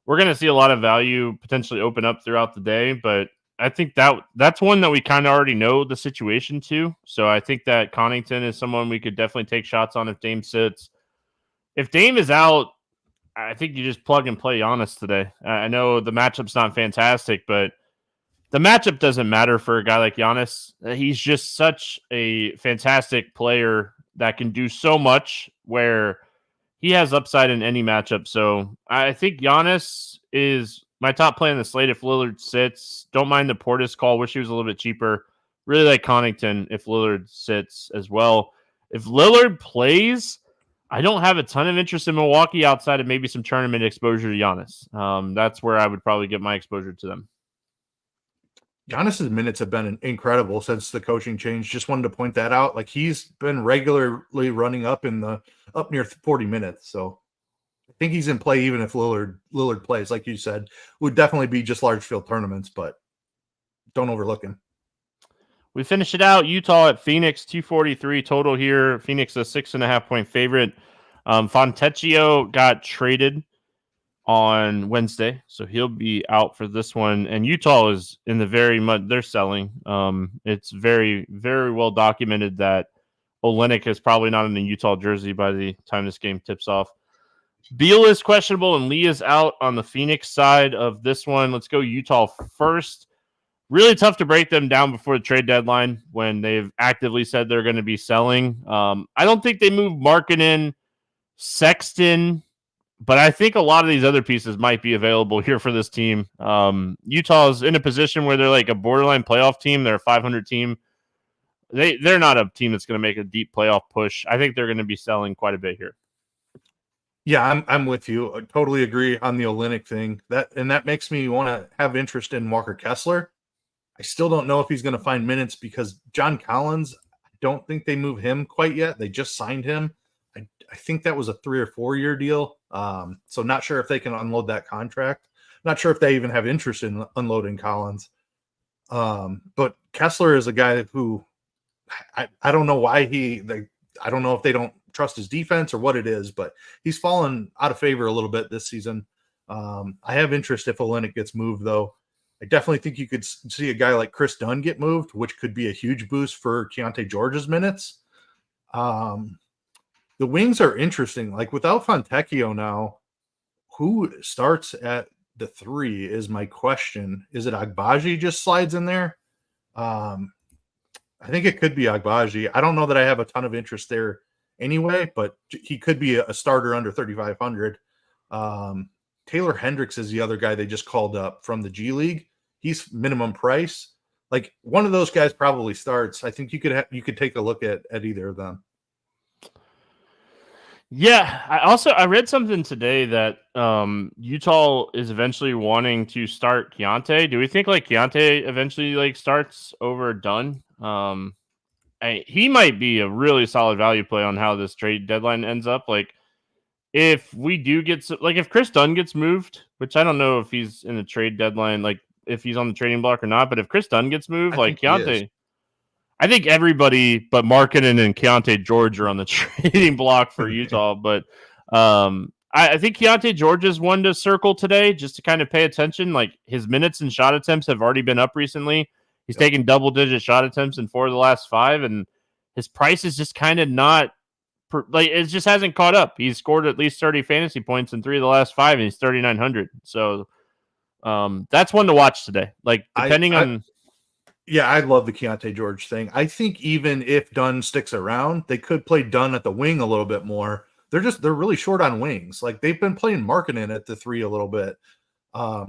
We're going to see a lot of value potentially open up throughout the day, but I think that's one that we kind of already know the situation to. So I think that Connaughton is someone we could definitely take shots on if Dame sits. If Dame is out, I think you just plug and play Giannis today. I know the matchup's not fantastic, but the matchup doesn't matter for a guy like Giannis. He's just such a fantastic player that can do so much where he has upside in any matchup. So I think Giannis is my top play in the slate if Lillard sits. Don't mind the Portis call. Wish he was a little bit cheaper. Really like Connaughton if Lillard sits as well. If Lillard plays, I don't have a ton of interest in Milwaukee outside of maybe some tournament exposure to Giannis. That's where I would probably get my exposure to them. Giannis's minutes have been incredible since the coaching change. Just wanted to point that out. Like he's been regularly running up near 40 minutes. So I think he's in play even if Lillard plays. Like you said, would definitely be just large field tournaments, but don't overlook him. We finish it out. Utah at Phoenix, 243 total here. Phoenix a 6.5 point favorite. Fontecchio got traded on Wednesday, so he'll be out for this one. And Utah is in the they're selling. It's very, very well documented that Olynyk is probably not in the Utah jersey by the time this game tips off. Beal is questionable and Lee is out on the Phoenix side of this one. Let's go Utah first. Really tough to break them down before the trade deadline when they've actively said they're going to be selling. I don't think they moved Markkanen, Sexton, but I think a lot of these other pieces might be available here for this team. Utah's in a position where they're like a borderline playoff team. They're a 500 team. They're not a team that's going to make a deep playoff push. I think they're going to be selling quite a bit here. Yeah, I'm with you. I totally agree on the Olynyk thing. That makes me want to have interest in Walker Kessler. I still don't know if he's going to find minutes because John Collins, I don't think they move him quite yet. They just signed him. I think that was a 3 or 4 year deal. So not sure if they can unload that contract. Not sure if they even have interest in unloading Collins. But Kessler is a guy who I don't know why I don't know if they don't trust his defense or what it is, but he's fallen out of favor a little bit this season. I have interest if Olynyk gets moved, though. I definitely think you could see a guy like Chris Dunn get moved, which could be a huge boost for Keontae George's minutes. The wings are interesting. Like without Fontecchio now, who starts at the 3 is my question. Is it Agbaji just slides in there? I think it could be Agbaji. I don't know that I have a ton of interest there anyway, but he could be a starter under 3,500. Taylor Hendricks is the other guy they just called up from the G League. He's minimum price. Like one of those guys probably starts. I think you could take a look at either of them. Yeah, I read something today that Utah is eventually wanting to start Keontae. Do we think like Keontae eventually like starts over Dunn? He might be a really solid value play on how this trade deadline ends up. Like if we do get like if Chris Dunn gets moved, which I don't know if he's in the trade deadline, like if he's on the trading block or not, but if Chris Dunn gets moved, I like think he is. Keontae, I think everybody but Markkanen and Keontae George are on the trading block for Utah. But I think Keontae George is one to circle today just to kind of pay attention. Like his minutes and shot attempts have already been up recently. He's taken double-digit shot attempts in 4 of the last 5, and his price is just kind of not like it just hasn't caught up. He's scored at least 30 fantasy points in 3 of the last 5, and he's 3,900. So that's one to watch today. Like depending on. Yeah, I love the Keontae George thing. I think even if Dunn sticks around, they could play Dunn at the wing a little bit more. They're really short on wings. Like they've been playing Markkanen at the 3 a little bit,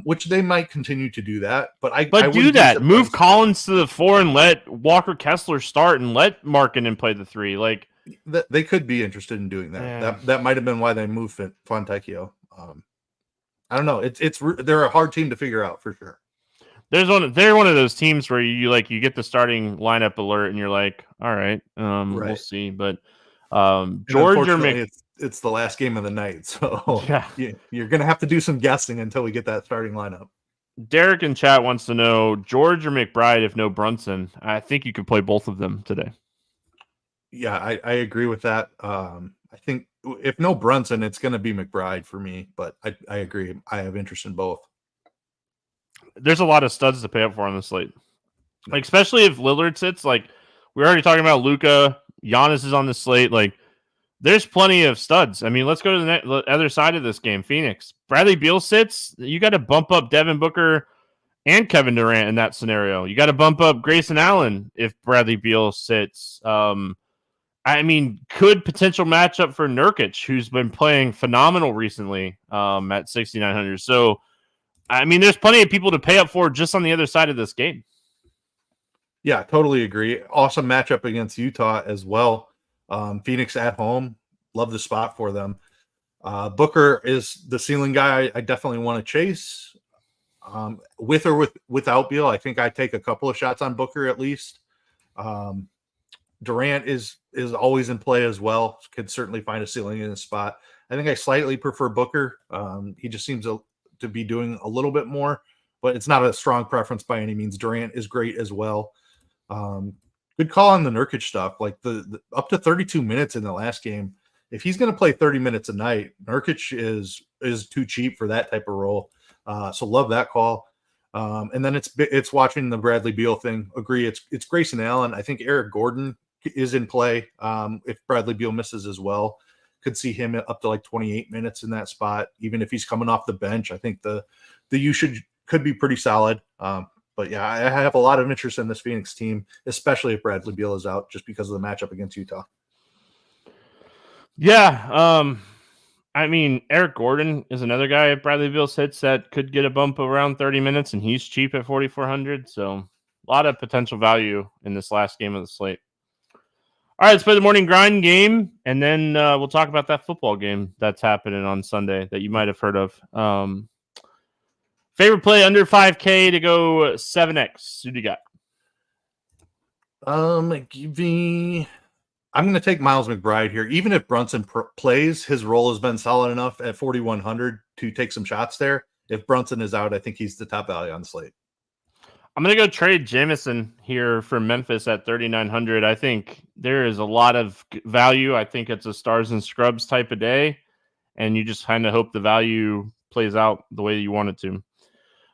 which they might continue to do that. But I do that. Move surprised. Collins to the 4 and let Walker Kessler start and let Markkanen play the 3. Like They could be interested in doing that. Yeah. That might have been why they moved Fontecchio. I don't know. They're a hard team to figure out for sure. They're one of those teams where you get the starting lineup alert and you're like, all right, we'll see. But George or it's the last game of the night, so yeah, you're gonna have to do some guessing until we get that starting lineup. Derek in chat wants to know George or McBride if no Brunson. I think you could play both of them today. Yeah, I agree with that. I think if no Brunson, it's going to be McBride for me, but I agree. I have interest in both. There's a lot of studs to pay up for on the slate. Like, especially if Lillard sits, like we're already talking about Luka, Giannis is on the slate. Like, there's plenty of studs. I mean, let's go to the other side of this game. Phoenix. Bradley Beal sits. You got to bump up Devin Booker and Kevin Durant in that scenario. You got to bump up Grayson Allen if Bradley Beal sits. I mean, could potential matchup for Nurkic, who's been playing phenomenal recently at 6,900. So, I mean, there's plenty of people to pay up for just on the other side of this game. Yeah, totally agree. Awesome matchup against Utah as well. Phoenix at home. Love the spot for them. Booker is the ceiling guy I definitely want to chase. With or without Beal, I think I take a couple of shots on Booker at least. Durant is always in play as well. Could certainly find a ceiling in his spot. I think I slightly prefer Booker. He just seems to be doing a little bit more, but it's not a strong preference by any means. Durant is great as well. Good call on the Nurkic stuff. Like the up to 32 minutes in the last game. If he's going to play 30 minutes a night, Nurkic is too cheap for that type of role. So love that call. And then it's watching the Bradley Beal thing. Agree. It's Grayson Allen. I think Eric Gordon is in play. If Bradley Beal misses as well, could see him up to like 28 minutes in that spot. Even if he's coming off the bench, I think the usage could be pretty solid. But yeah, I have a lot of interest in this Phoenix team, especially if Bradley Beal is out, just because of the matchup against Utah. Yeah. I mean, Eric Gordon is another guy if Bradley Beal hits that could get a bump around 30 minutes, and he's cheap at 4,400. So a lot of potential value in this last game of the slate. All right, let's play the morning grind game, and then we'll talk about that football game that's happening on Sunday that you might have heard of. Favorite play under 5K to go 7X. Who do you got? I'm going to take Miles McBride here. Even if Brunson plays, his role has been solid enough at 4,100 to take some shots there. If Brunson is out, I think he's the top value on the slate. I'm going to go trade Jamison here for Memphis at 3,900. I think there is a lot of value. I think it's a stars and scrubs type of day, and you just kind of hope the value plays out the way you want it to.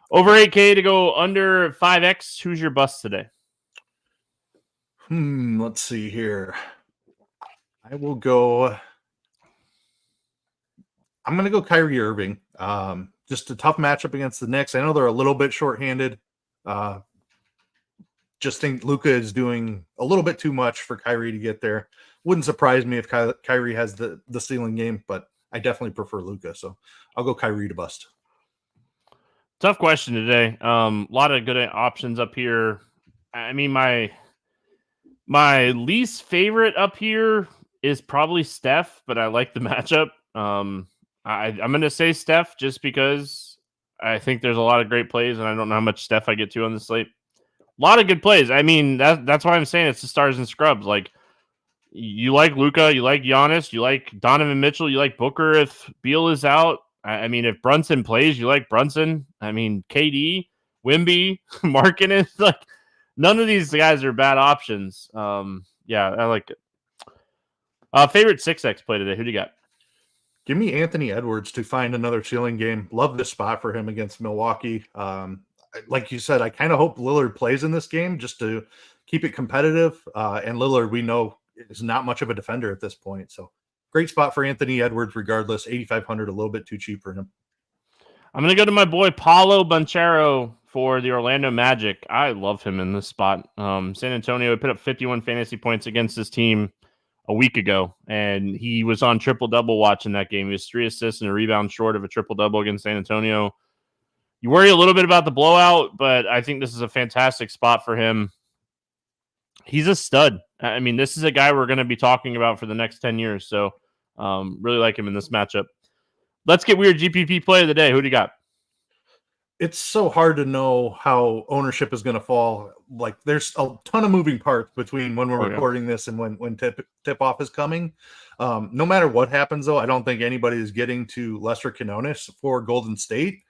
Over 8K to go under 5X. Who's your bust today? Let's see here. I'm going to go Kyrie Irving. Just a tough matchup against the Knicks. I know they're a little bit shorthanded. Just think Luka is doing a little bit too much for Kyrie to get there. Wouldn't surprise me if Kyrie has the ceiling game, but I definitely prefer Luka. So I'll go Kyrie to bust. Tough question today. A lot of good options up here. I mean, my least favorite up here is probably Steph, but I like the matchup. I'm going to say Steph just because I think there's a lot of great plays, and I don't know how much Steph I get to on the slate. A lot of good plays. I mean, that's why I'm saying it's the stars and scrubs. Like, you like Luka, you like Giannis, you like Donovan Mitchell, you like Booker if Beal is out. I mean, if Brunson plays, you like Brunson. I mean, KD, Wemby, Markkanen. Like, none of these guys are bad options. Yeah, I like it. Favorite 6X play today. Who do you got? Give me Anthony Edwards to find another ceiling game. Love this spot for him against Milwaukee. Like you said, I kind of hope Lillard plays in this game just to keep it competitive. And Lillard, we know, is not much of a defender at this point. So great spot for Anthony Edwards, regardless. 8,500, a little bit too cheap for him. I'm going to go to my boy Paolo Banchero for the Orlando Magic. I love him in this spot. San Antonio put up 51 fantasy points against this team a week ago, and he was on triple-double watching that game. He was 3 assists and a rebound short of a triple-double against San Antonio. You worry a little bit about the blowout, but I think this is a fantastic spot for him. He's a stud. I mean, this is a guy we're going to be talking about for the next 10 years, so really like him in this matchup. Let's get weird GPP play of the day. Who do you got? It's so hard to know how ownership is going to fall. Like, there's a ton of moving parts between when we're recording this and when tip off is coming. No matter what happens, though, I don't think anybody is getting to Lester Quinones for Golden State.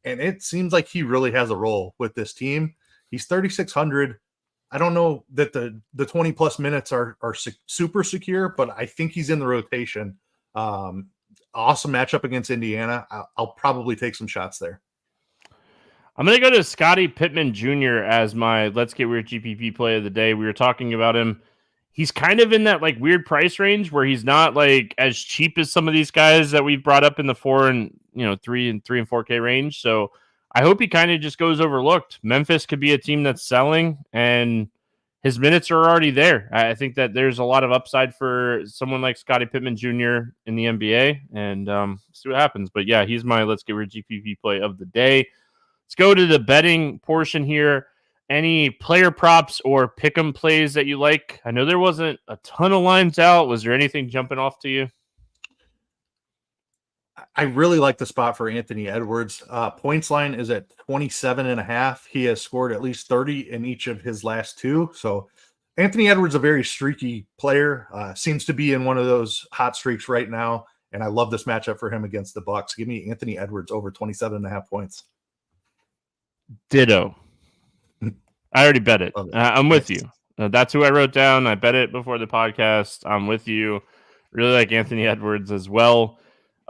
And it seems like he really has a role with this team. He's 3,600. I don't know that the 20 plus minutes are super secure, but I think he's in the rotation. Awesome matchup against Indiana. I'll probably take some shots there. I'm going to go to Scottie Pippen Jr. as my Let's Get Weird GPP play of the day. We were talking about him. He's kind of in that like weird price range where he's not like as cheap as some of these guys that we've brought up in the 3 and 4K range. So I hope he kind of just goes overlooked. Memphis could be a team that's selling, and his minutes are already there. I think that there's a lot of upside for someone like Scottie Pippen Jr. in the NBA, and see what happens. But yeah, he's my Let's Get Weird GPP play of the day. Let's go to the betting portion here. Any player props or pick'em plays that you like? I know there wasn't a ton of lines out. Was there anything jumping off to you? I really like the spot for Anthony Edwards. Points line is at 27.5. He has scored at least 30 in each of his last 2. So Anthony Edwards, a very streaky player, seems to be in one of those hot streaks right now. And I love this matchup for him against the Bucks. Give me Anthony Edwards over 27.5 points. Ditto. I already bet it. I'm with you. That's who I wrote down. I bet it before the podcast. I'm with you. Really like Anthony Edwards as well.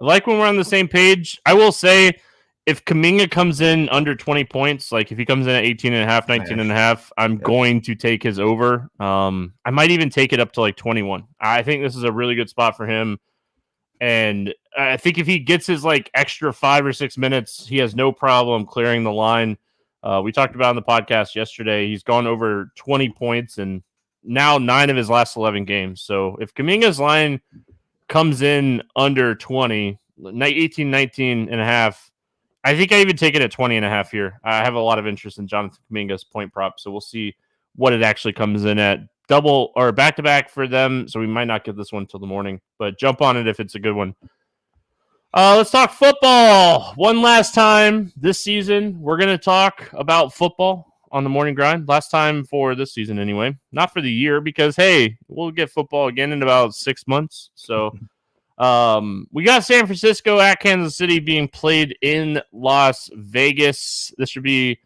I like when we're on the same page. I will say, if Kuminga comes in under 20 points, like if he comes in at 18.5, 19.5, I'm going to take his over. I might even take it up to like 21. I think this is a really good spot for him. And I think if he gets his like extra 5 or 6 minutes, he has no problem clearing the line. We talked about on the podcast yesterday, he's gone over 20 points and now 9 of his last 11 games. So if Kuminga's line comes in under 20, 18, 19.5, I think I even take it at 20.5 here. I have a lot of interest in Jonathan Kuminga's point prop, so we'll see what it actually comes in at. Double or back-to-back for them, so we might not get this one till the morning, but jump on it if it's a good one. Let's talk football. One last time this season, we're going to talk about football on the morning grind. Last time for this season anyway. Not for the year because, hey, we'll get football again in about 6 months. So we got San Francisco at Kansas City being played in Las Vegas. It should be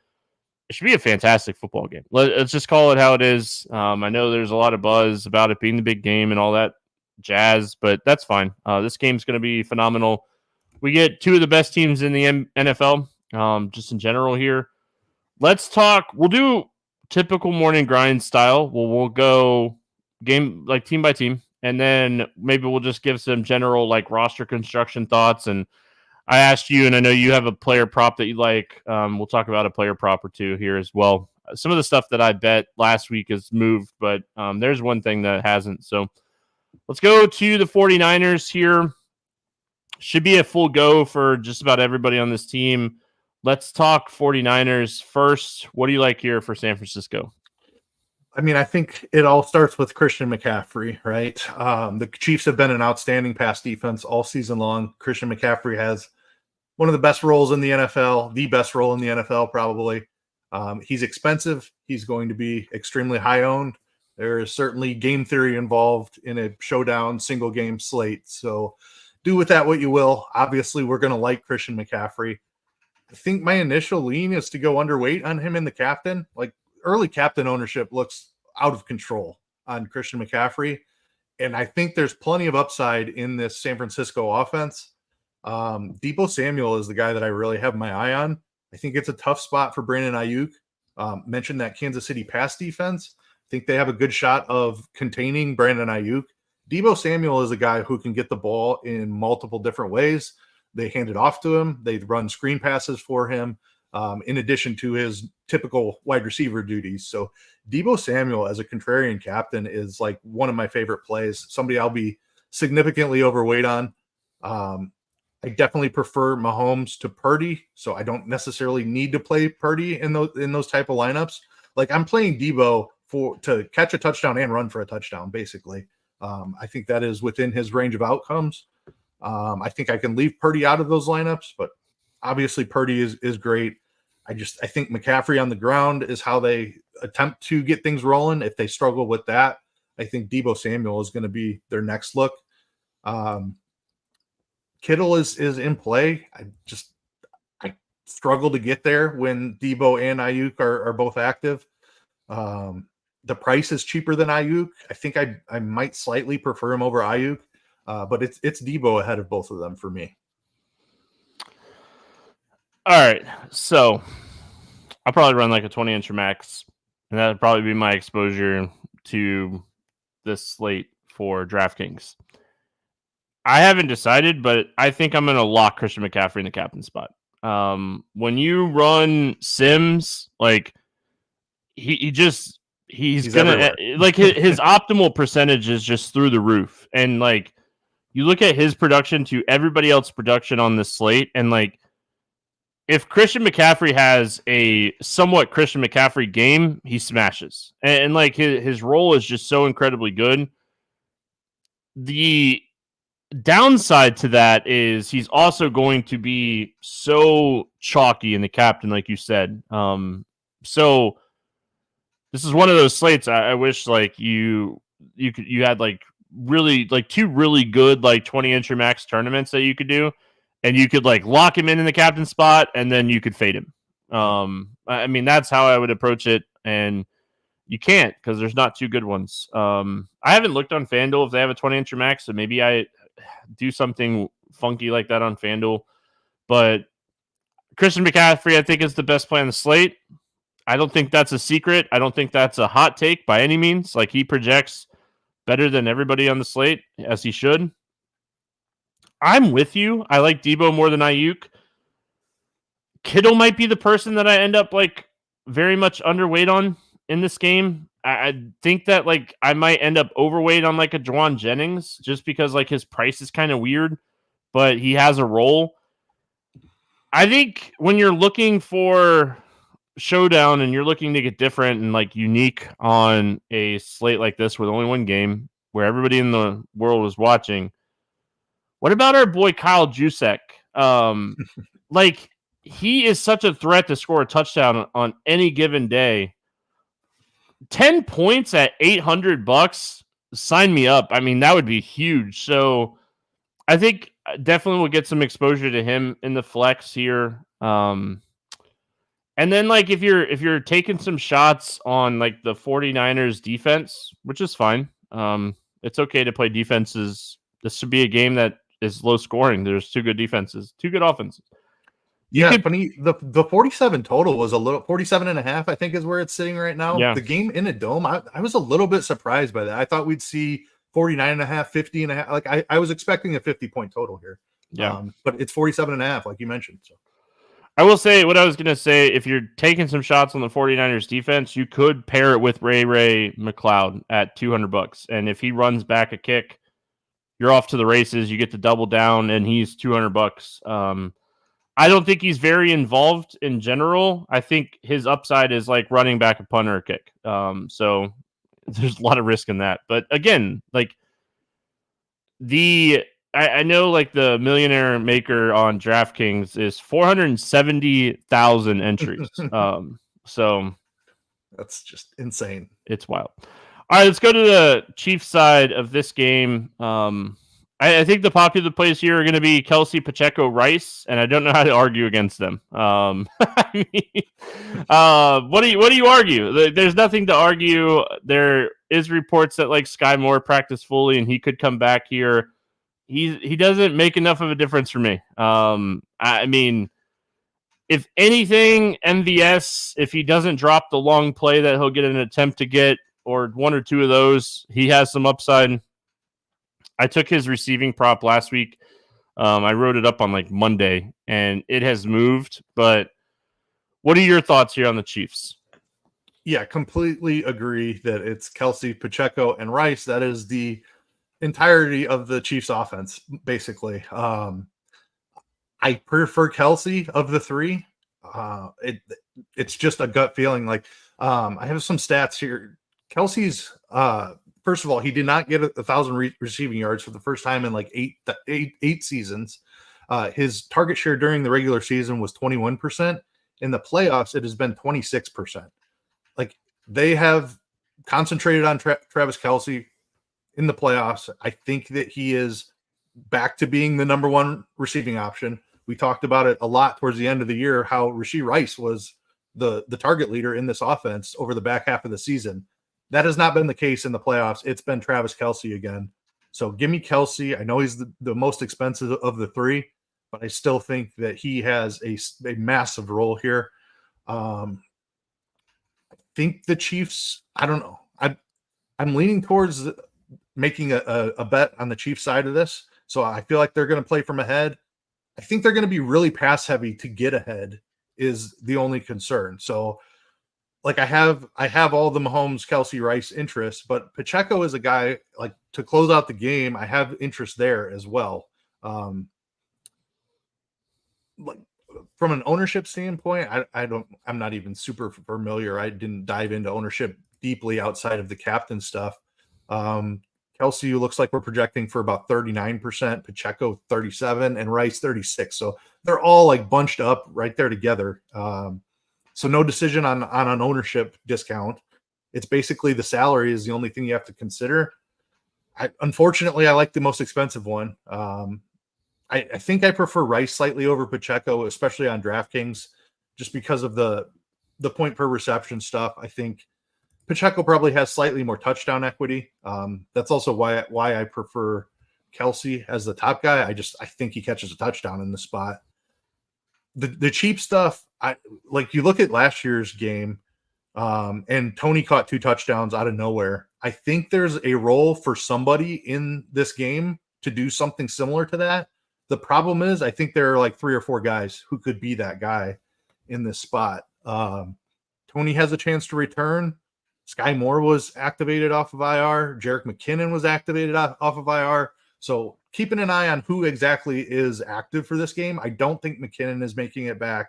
a fantastic football game. Let's just call it how it is. I know there's a lot of buzz about it being the big game and all that jazz, but that's fine. This game's going to be phenomenal. We get 2 of the best teams in the NFL, just in general here. Let's talk. We'll do typical morning grind style. We'll go game like team by team, and then maybe we'll just give some general like roster construction thoughts. And I asked you, and I know you have a player prop that you like. We'll talk about a player prop or 2 here as well. Some of the stuff that I bet last week has moved, but there's one thing that hasn't. So let's go to the 49ers here. Should be a full go for just about everybody on this team. Let's talk 49ers first. What do you like here for San Francisco? I mean, I think it all starts with Christian McCaffrey, right? The Chiefs have been an outstanding pass defense all season long. Christian McCaffrey has one of the best roles in the NFL, the best role in the NFL, probably. He's expensive. He's going to be extremely high owned. There is certainly game theory involved in a showdown single game slate. So do with that what you will. Obviously, we're going to like Christian McCaffrey. I think my initial lean is to go underweight on him in the captain. Like early captain ownership looks out of control on Christian McCaffrey. And I think there's plenty of upside in this San Francisco offense. Deebo Samuel is the guy that I really have my eye on. I think it's a tough spot for Brandon Ayuk. Mentioned that Kansas City pass defense. I think they have a good shot of containing Brandon Ayuk. Deebo Samuel is a guy who can get the ball in multiple different ways. They hand it off to him. They run screen passes for him, in addition to his typical wide receiver duties. So Deebo Samuel as a contrarian captain is like one of my favorite plays, somebody I'll be significantly overweight on. I definitely prefer Mahomes to Purdy, so I don't necessarily need to play Purdy in those type of lineups. Like I'm playing Deebo to catch a touchdown and run for a touchdown, basically. I think that is within his range of outcomes. I think I can leave Purdy out of those lineups, but obviously Purdy is great. I think McCaffrey on the ground is how they attempt to get things rolling. If they struggle with that, I think Deebo Samuel is going to be their next look. Kittle is in play. I struggle to get there when Deebo and Ayuk are both active. The price is cheaper than Ayuk. I think I might slightly prefer him over Ayuk, but it's Deebo ahead of both of them for me. All right, so I'll probably run like a 20-inch max, and that would probably be my exposure to this slate for DraftKings. I haven't decided, but I think I'm going to lock Christian McCaffrey in the captain spot. When you run Sims, like he's gonna everywhere. like his optimal percentage is just through the roof, and like you look at his production to everybody else's production on this slate, and like if Christian McCaffrey has a somewhat Christian McCaffrey game, he smashes, and like his role is just so incredibly good. The downside to that is he's also going to be so chalky in the captain, like you said. So this is one of those slates I wish like you had like really like two really good like 20-inch or max tournaments that you could do, and you could like lock him in the captain spot, and then you could fade him. I mean, that's how I would approach it, and you can't because there's not two good ones. I haven't looked on FanDuel if they have a 20-inch or max, so maybe I do something funky like that on FanDuel. But Christian McCaffrey, I think, is the best play on the slate. I don't think that's a secret. I don't think that's a hot take by any means. Like, he projects better than everybody on the slate, as he should. I'm with you. I like Deebo more than Ayuk. Kittle might be the person that I end up like very much underweight on in this game. I think that like I might end up overweight on like a Juwan Jennings just because like his price is kind of weird, but he has a role. I think when you're looking for showdown and you're looking to get different and like unique on a slate like this with only one game where everybody in the world is watching, what about our boy Kyle Juszczyk? Like he is such a threat to score a touchdown on any given day. 10 points at $800, sign me up. I mean, that would be huge. So I think definitely we'll get some exposure to him in the flex here. And then like if you're taking some shots on like the 49ers defense, which is fine. It's okay to play defenses. This should be a game that is low scoring. There's two good defenses, two good offenses. Funny. The 47 total was a little 47.5, I think is where it's sitting right now. Yeah. The game in a dome, I was a little bit surprised by that. I thought we'd see 49.5, 50.5. Like I was expecting a 50-point total here. Yeah. But it's 47.5, like you mentioned. So I will say what I was going to say. If you're taking some shots on the 49ers defense, you could pair it with Ray McLeod at $200. And if he runs back a kick, you're off to the races. You get to double down and he's $200. I don't think he's very involved in general. I think his upside is like running back a punt or a kick. So there's a lot of risk in that. But again, like I know like the millionaire maker on DraftKings is 470,000 entries. So that's just insane. It's wild. All right, let's go to the Chiefs side of this game. I think the popular plays here are going to be Kelsey, Pacheco, Rice, and I don't know how to argue against them. What do you argue? There's nothing to argue. There is reports that like Sky Moore practiced fully and he could come back here. He doesn't make enough of a difference for me. I mean, if anything, MVS, if he doesn't drop the long play that he'll get an attempt to get, or one or two of those, he has some upside. I took his receiving prop last week. I wrote it up on like Monday, and it has moved. But what are your thoughts here on the Chiefs? Yeah, completely agree that it's Kelsey, Pacheco, and Rice. That is the entirety of the Chiefs offense, basically. I prefer Kelsey of the three. It's just a gut feeling. Like I have some stats here. Kelsey's first of all, he did not get 1,000 receiving yards for the first time in like eight seasons. His target share during the regular season was 21%. In the playoffs, it has been 26%. Like they have concentrated on Travis Kelsey in the playoffs. I think that he is back to being the number one receiving option. We talked about it a lot towards the end of the year, how Rashee Rice was the target leader in this offense over the back half of the season. That has not been the case in the playoffs. It's been Travis Kelsey again. So give me Kelsey. I know he's the most expensive of the three, but I still think that he has a massive role here. I think the Chiefs, I don't know. I'm leaning towards making a bet on the Chiefs side of this. So I feel like they're going to play from ahead. I think they're going to be really pass heavy to get ahead is the only concern. So like I have all the Mahomes, Kelsey, Rice interests, but Pacheco is a guy like to close out the game. I have interest there as well. Like from an ownership standpoint, I'm not even super familiar. I didn't dive into ownership deeply outside of the captain stuff. Kelsey looks like we're projecting for about 39%, Pacheco 37, and Rice 36. So they're all like bunched up right there together. So no decision on an ownership discount. It's basically the salary is the only thing you have to consider. Unfortunately, I like the most expensive one. I think I prefer Rice slightly over Pacheco, especially on DraftKings, just because of the point per reception stuff. I think Pacheco probably has slightly more touchdown equity. That's also why I prefer Kelsey as the top guy. I think he catches a touchdown in the spot. The cheap stuff, like you look at last year's game, and Tony caught 2 touchdowns out of nowhere. I think there's a role for somebody in this game to do something similar to that. The problem is, I think there are like 3 or 4 guys who could be that guy in this spot. Tony has a chance to return. Sky Moore was activated off of IR. Jerick McKinnon was activated off of IR. So keeping an eye on who exactly is active for this game. I don't think McKinnon is making it back.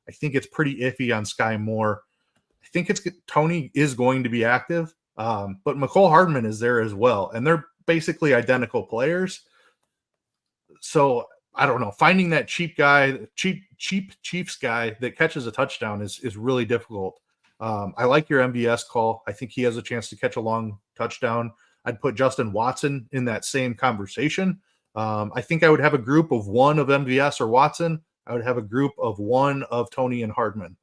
I think it's pretty iffy on Sky Moore. I think Tony is going to be active, but McCole Hardman is there as well, and they're basically identical players. So I don't know. Finding that cheap Chiefs guy that catches a touchdown is really difficult. I like your MVS call. I think he has a chance to catch a long touchdown. I'd put Justin Watson in that same conversation. I think I would have a group of 1 of MVS or Watson. I would have a group of 1 of Tony and Hardman.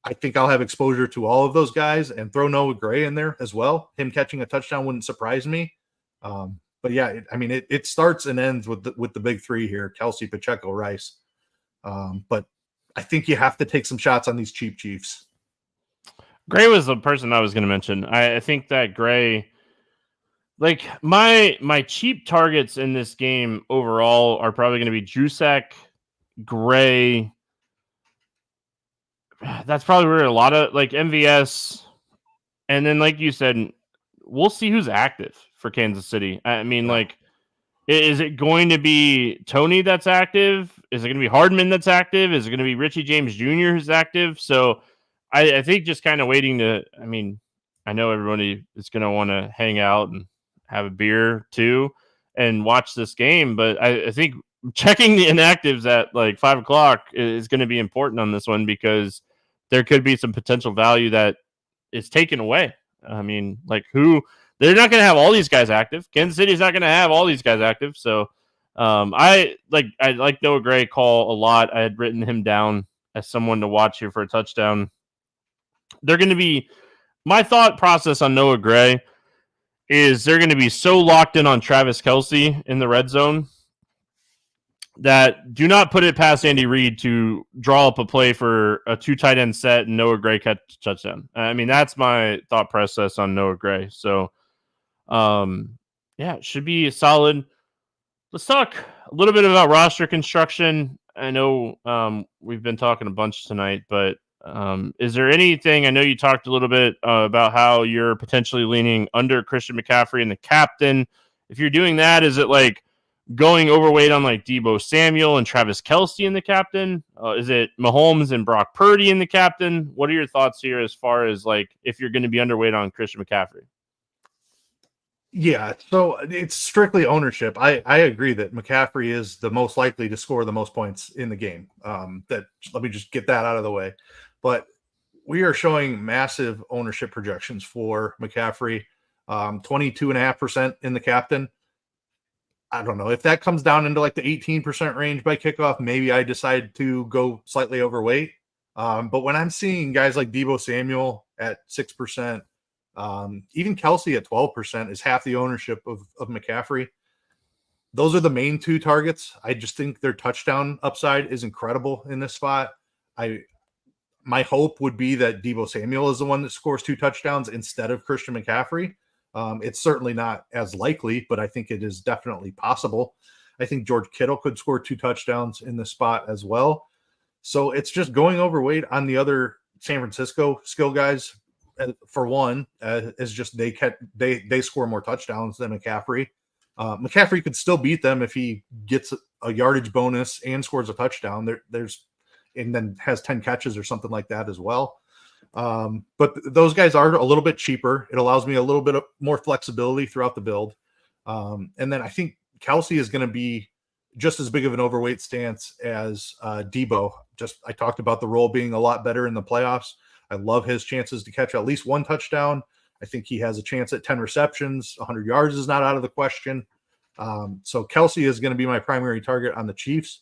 I think I'll have exposure to all of those guys and throw Noah Gray in there as well. Him catching a touchdown wouldn't surprise me. But yeah, it starts and ends with the big 3 here: Kelsey, Pacheco, Rice. But I think you have to take some shots on these cheap Chiefs. Gray was the person I was going to mention. I think that Gray, like my cheap targets in this game overall are probably going to be Juszczyk, Gray. That's probably where a lot of like MVS, and then like you said, we'll see who's active for Kansas City. I mean, like, is it going to be Tony that's active? Is it going to be Hardman that's active? Is it going to be Richie James Jr. who's active? So I think just kind of waiting to, I know everybody is going to want to hang out and have a beer too and watch this game, but I think checking the inactives at like 5 o'clock is going to be important on this one because there could be some potential value that is taken away. I mean, like they're not going to have all these guys active. Kansas City's not going to have all these guys active. So I like Noah Gray call a lot. I had written him down as someone to watch here for a touchdown. They're going to be, my thought process on Noah Gray is they're going to be so locked in on Travis Kelce in the red zone that do not put it past Andy Reid to draw up a play for a 2 tight end set and Noah Gray catch touchdown. I mean, that's my thought process on Noah Gray. So, it should be solid. Let's talk a little bit about roster construction. I know we've been talking a bunch tonight, but is there anything? I know you talked a little bit about how you're potentially leaning under Christian McCaffrey and the captain. If you're doing that, is it like going overweight on like Deebo Samuel and Travis Kelce in the captain? Is it Mahomes and Brock Purdy in the captain? What are your thoughts here as far as like if you're going to be underweight on Christian McCaffrey? Yeah, so it's strictly ownership. I agree that McCaffrey is the most likely to score the most points in the game. Let me just get that out of the way. But we are showing massive ownership projections for McCaffrey, 22.5% in the captain. I don't know if that comes down into like the 18% range by kickoff. Maybe I decide to go slightly overweight. But when I'm seeing guys like Deebo Samuel at 6%, even Kelce at 12% is half the ownership of McCaffrey. Those are the main 2 targets. I just think their touchdown upside is incredible in this spot. My hope would be that Deebo Samuel is the one that scores 2 touchdowns instead of Christian McCaffrey. It's certainly not as likely, but I think it is definitely possible. I think George Kittle could score 2 touchdowns in this spot as well. So it's just going overweight on the other San Francisco skill guys. For one, is just they score more touchdowns than McCaffrey. McCaffrey could still beat them if he gets a yardage bonus and scores a touchdown. And then has 10 catches or something like that as well. But those guys are a little bit cheaper. It allows me a little bit of more flexibility throughout the build. And then I think Kelce is going to be just as big of an overweight stance as Deebo. I talked about the role being a lot better in the playoffs. I love his chances to catch at least 1 touchdown. I think he has a chance at 10 receptions. 100 yards is not out of the question. So Kelce is going to be my primary target on the Chiefs.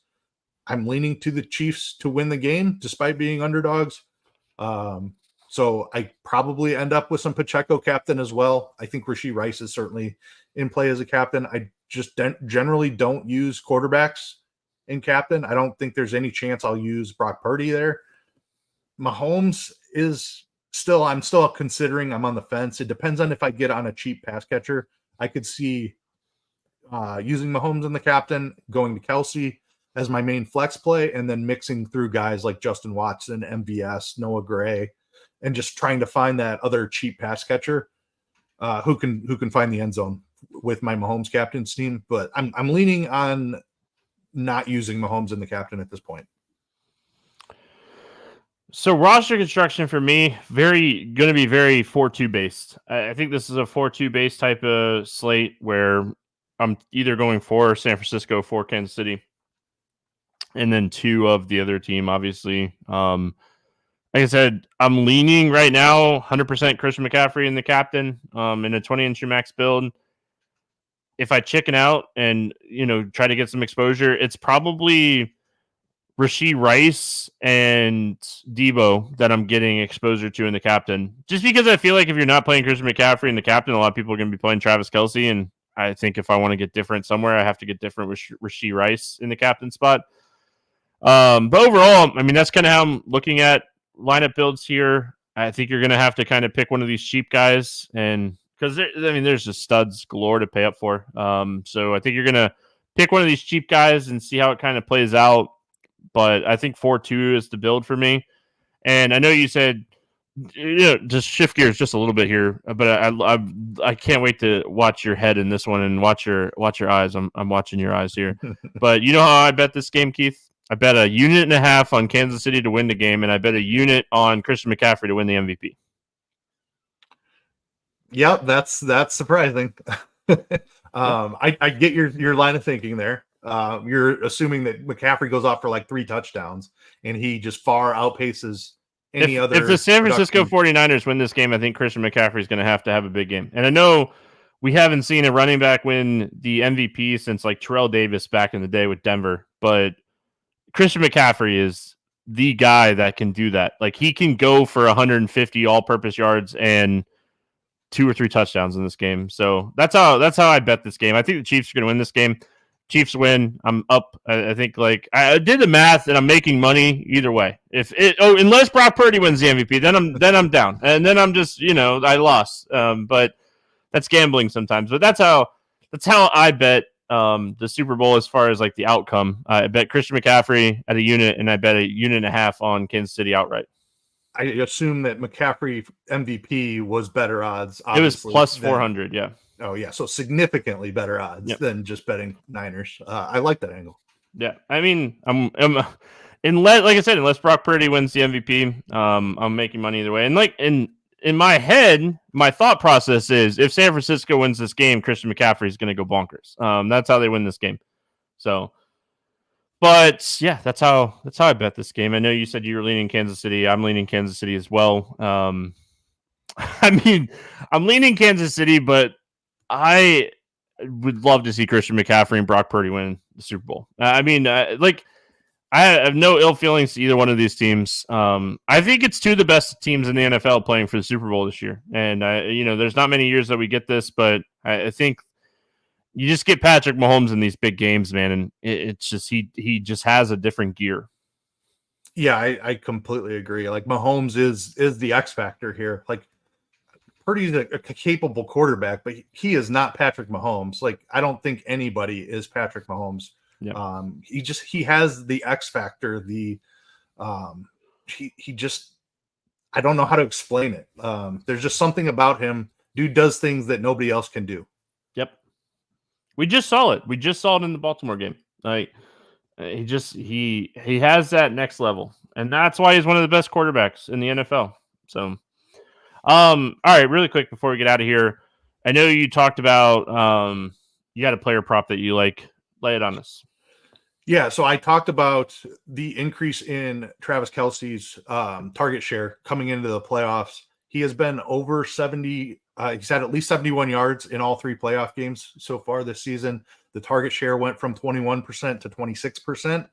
I'm leaning to the Chiefs to win the game despite being underdogs. So I probably end up with some Pacheco captain as well. I think Rashee Rice is certainly in play as a captain. I just generally don't use quarterbacks in captain. I don't think there's any chance I'll use Brock Purdy there. Mahomes is I'm still considering. I'm on the fence. It depends on if I get on a cheap pass catcher. I could see using Mahomes in the captain, going to Kelce as my main flex play, and then mixing through guys like Justin Watson, MVS, Noah Gray, and just trying to find that other cheap pass catcher who can find the end zone with my Mahomes captain's team. But I'm leaning on not using Mahomes in the captain at this point. So roster construction for me, going to be very 4-2 based. I think this is a 4-2 based type of slate where I'm either going for San Francisco, for Kansas City, and then 2 of the other team, obviously. Like I said, I'm leaning right now 100% Christian McCaffrey in the captain in a 20-inch max build. If I chicken out and, try to get some exposure, it's probably Rashee Rice and Deebo that I'm getting exposure to in the captain. Just because I feel like if you're not playing Christian McCaffrey in the captain, a lot of people are going to be playing Travis Kelce, and I think if I want to get different somewhere, I have to get different with Rashee Rice in the captain spot. But overall, I mean, that's kind of how I'm looking at lineup builds here. I think you're going to have to kind of pick one of these cheap guys, and because there's just studs galore to pay up for. So I think you're going to pick one of these cheap guys and see how it kind of plays out. But I think 4-2 is the build for me. And I know you said, just shift gears just a little bit here, but I can't wait to watch your head in this one and watch your eyes. I'm watching your eyes here. But you know how I bet this game, Keith? I bet 1.5 units on Kansas City to win the game, and I bet 1 unit on Christian McCaffrey to win the MVP. Yep, that's surprising. I get your line of thinking there. You're assuming that McCaffrey goes off for like 3 touchdowns and he just far outpaces any If other the San Francisco production. 49ers win this game, I think Christian McCaffrey is going to have a big game. And I know we haven't seen a running back win the MVP since like Terrell Davis back in the day with Denver, but Christian McCaffrey is the guy that can do that. Like he can go for 150 all-purpose yards and 2 or 3 touchdowns in this game. So that's how I bet this game. I think the Chiefs are going to win this game. Chiefs win. I'm up. I think like I did the math and I'm making money either way. Unless Brock Purdy wins the MVP, then I'm down. And then I'm just, I lost. But that's gambling sometimes. But that's how I bet the Super Bowl as far as like the outcome. I bet Christian McCaffrey at a unit and I bet a unit and a half on Kansas City outright. I assume that McCaffrey MVP was better odds. It was plus 400, yeah. Oh, yeah. So significantly better odds than just betting Niners. I like that angle. Yeah. I mean, unless Brock Purdy wins the MVP, I'm making money either way. And like in my head, my thought process is if San Francisco wins this game, Christian McCaffrey is going to go bonkers. That's how they win this game. So, but yeah, that's how I bet this game. I know you said you were leaning Kansas City. I'm leaning Kansas City as well. I mean, I'm leaning Kansas City, but I would love to see Christian McCaffrey and Brock Purdy win the Super Bowl. I have no ill feelings to either one of these teams. I think it's 2 of the best teams in the NFL playing for the Super Bowl this year. And, there's not many years that we get this, but I think you just get Patrick Mahomes in these big games, man. And it's just, he just has a different gear. Yeah, I completely agree. Like Mahomes is the X factor here. Like, Purdy's a capable quarterback, but he is not Patrick Mahomes. Like, I don't think anybody is Patrick Mahomes. Yeah. He has the X factor. He just, I don't know how to explain it. There's just something about him. Dude does things that nobody else can do. Yep. We just saw it. In the Baltimore game. Like he has that next level, and that's why he's one of the best quarterbacks in the NFL. So. All right, really quick before we get out of here, I know you talked about you got a player prop that you like. Lay it on us. Yeah, so I talked about the increase in Travis Kelce's target share coming into the playoffs. He has been over 70. He's had at least 71 yards in all 3 playoff games so far this season. The target share went from 21% to 26%.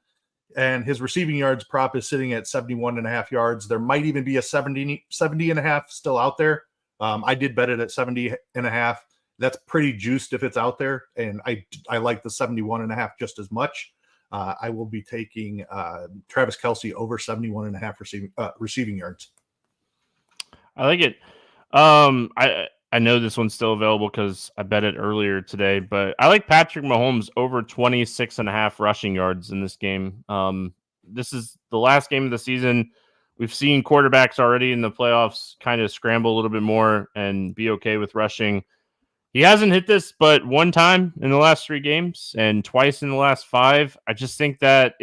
And his receiving yards prop is sitting at 71.5 yards. There might even be a 70.5 still out there. I did bet it at 70.5. That's pretty juiced if it's out there. And I like the 71.5 just as much. I will be taking Travis Kelce over 71.5 receiving yards. I like it. I know this one's still available because I bet it earlier today, but I like Patrick Mahomes over 26.5 rushing yards in this game. This is the last game of the season. We've seen quarterbacks already in the playoffs kind of scramble a little bit more and be okay with rushing. He hasn't hit this but one time in the last 3 games and twice in the last 5. I just think that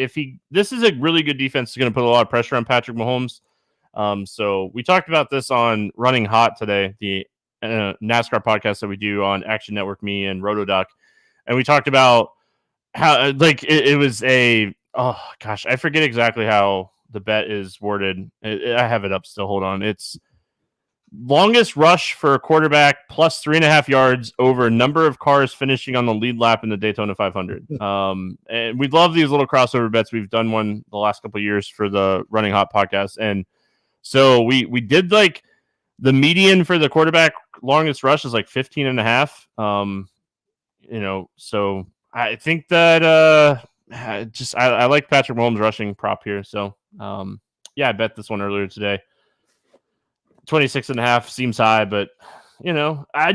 this is a really good defense is going to put a lot of pressure on Patrick Mahomes. So we talked about this on Running Hot today, the NASCAR podcast that we do on Action Network, me and RotoDoc. And we talked about how it was I forget exactly how the bet is worded. I have it up still. Hold on. It's longest rush for a quarterback plus 3.5 yards over number of cars finishing on the lead lap in the Daytona 500. And we love these little crossover bets. We've done one the last couple of years for the Running Hot podcast. And so we did like the median for the quarterback longest rush is like 15.5. So I think that I like Patrick Mahomes rushing prop here. So I bet this one earlier today. 26.5 seems high, but I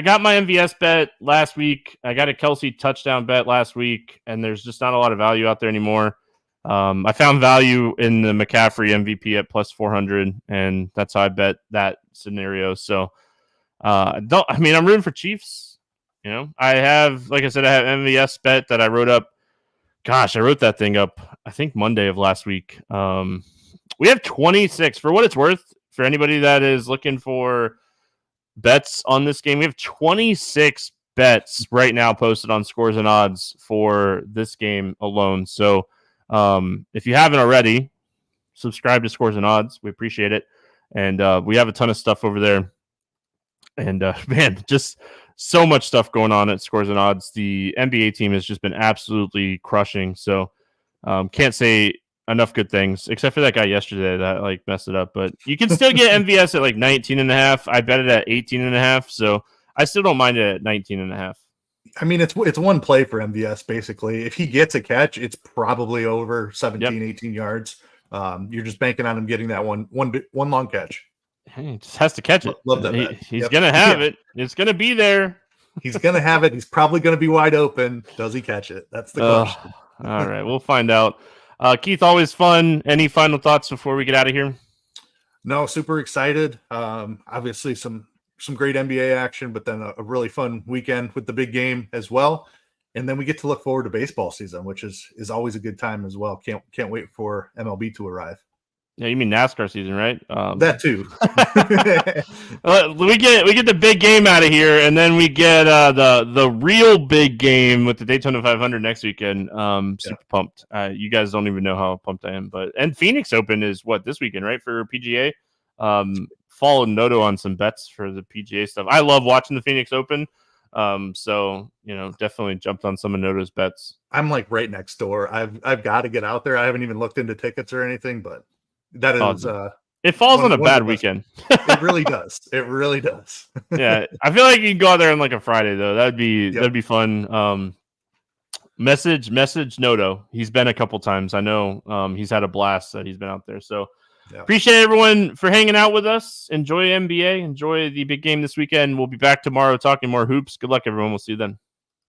got my MVS bet last week. I got a Kelce touchdown bet last week, and there's just not a lot of value out there anymore. I found value in the McCaffrey MVP at plus 400, and that's how I bet that scenario. So I'm rooting for Chiefs. I have, like I said, I have MVS bet that I wrote up. Gosh, I wrote that thing up, I think Monday of last week. We have 26 for what it's worth. For anybody that is looking for bets on this game. We have 26 bets right now posted on Scores and Odds for this game alone. So if you haven't already, subscribe to Scores and Odds. We appreciate it. And we have a ton of stuff over there. And man, just so much stuff going on at Scores and Odds. The NBA team has just been absolutely crushing. So can't say enough good things, except for that guy yesterday that like messed it up. But you can still get MVS at like 19.5. I bet it at 18.5. So I still don't mind it at 19.5. I mean, it's one play for MVS, basically. If he gets a catch, it's probably over 17, 18 yards. You're just banking on him getting that one long catch. He just has to catch it. Love that. He's going to have it. It's going to be there. He's going to have it. He's probably going to be wide open. Does he catch it? That's the question. All right. We'll find out. Keith, always fun. Any final thoughts before we get out of here? No, super excited. Obviously some great NBA action, but then a really fun weekend with the big game as well. And then we get to look forward to baseball season, which is always a good time as well. Can't wait for MLB to arrive. Yeah, you mean NASCAR season, right? That too. we get the big game out of here, and then we get the real big game with the Daytona 500 next weekend. Super pumped. You guys don't even know how pumped I am. And Phoenix Open is this weekend, right, for PGA? Followed Noto on some bets for the PGA stuff. I love watching the Phoenix Open. So definitely jumped on some of Noto's bets. I'm like right next door. I've got to get out there. I haven't even looked into tickets or anything, but that is it falls on a bad weekend. It really does. It really does. Yeah. I feel like you can go out there on like a Friday though. That'd be fun. Message Noto. He's been a couple times. I know he's had a blast that he's been out there. So appreciate everyone for hanging out with us. Enjoy NBA. Enjoy the big game this weekend. We'll be back tomorrow talking more hoops. Good luck, everyone. We'll see you then.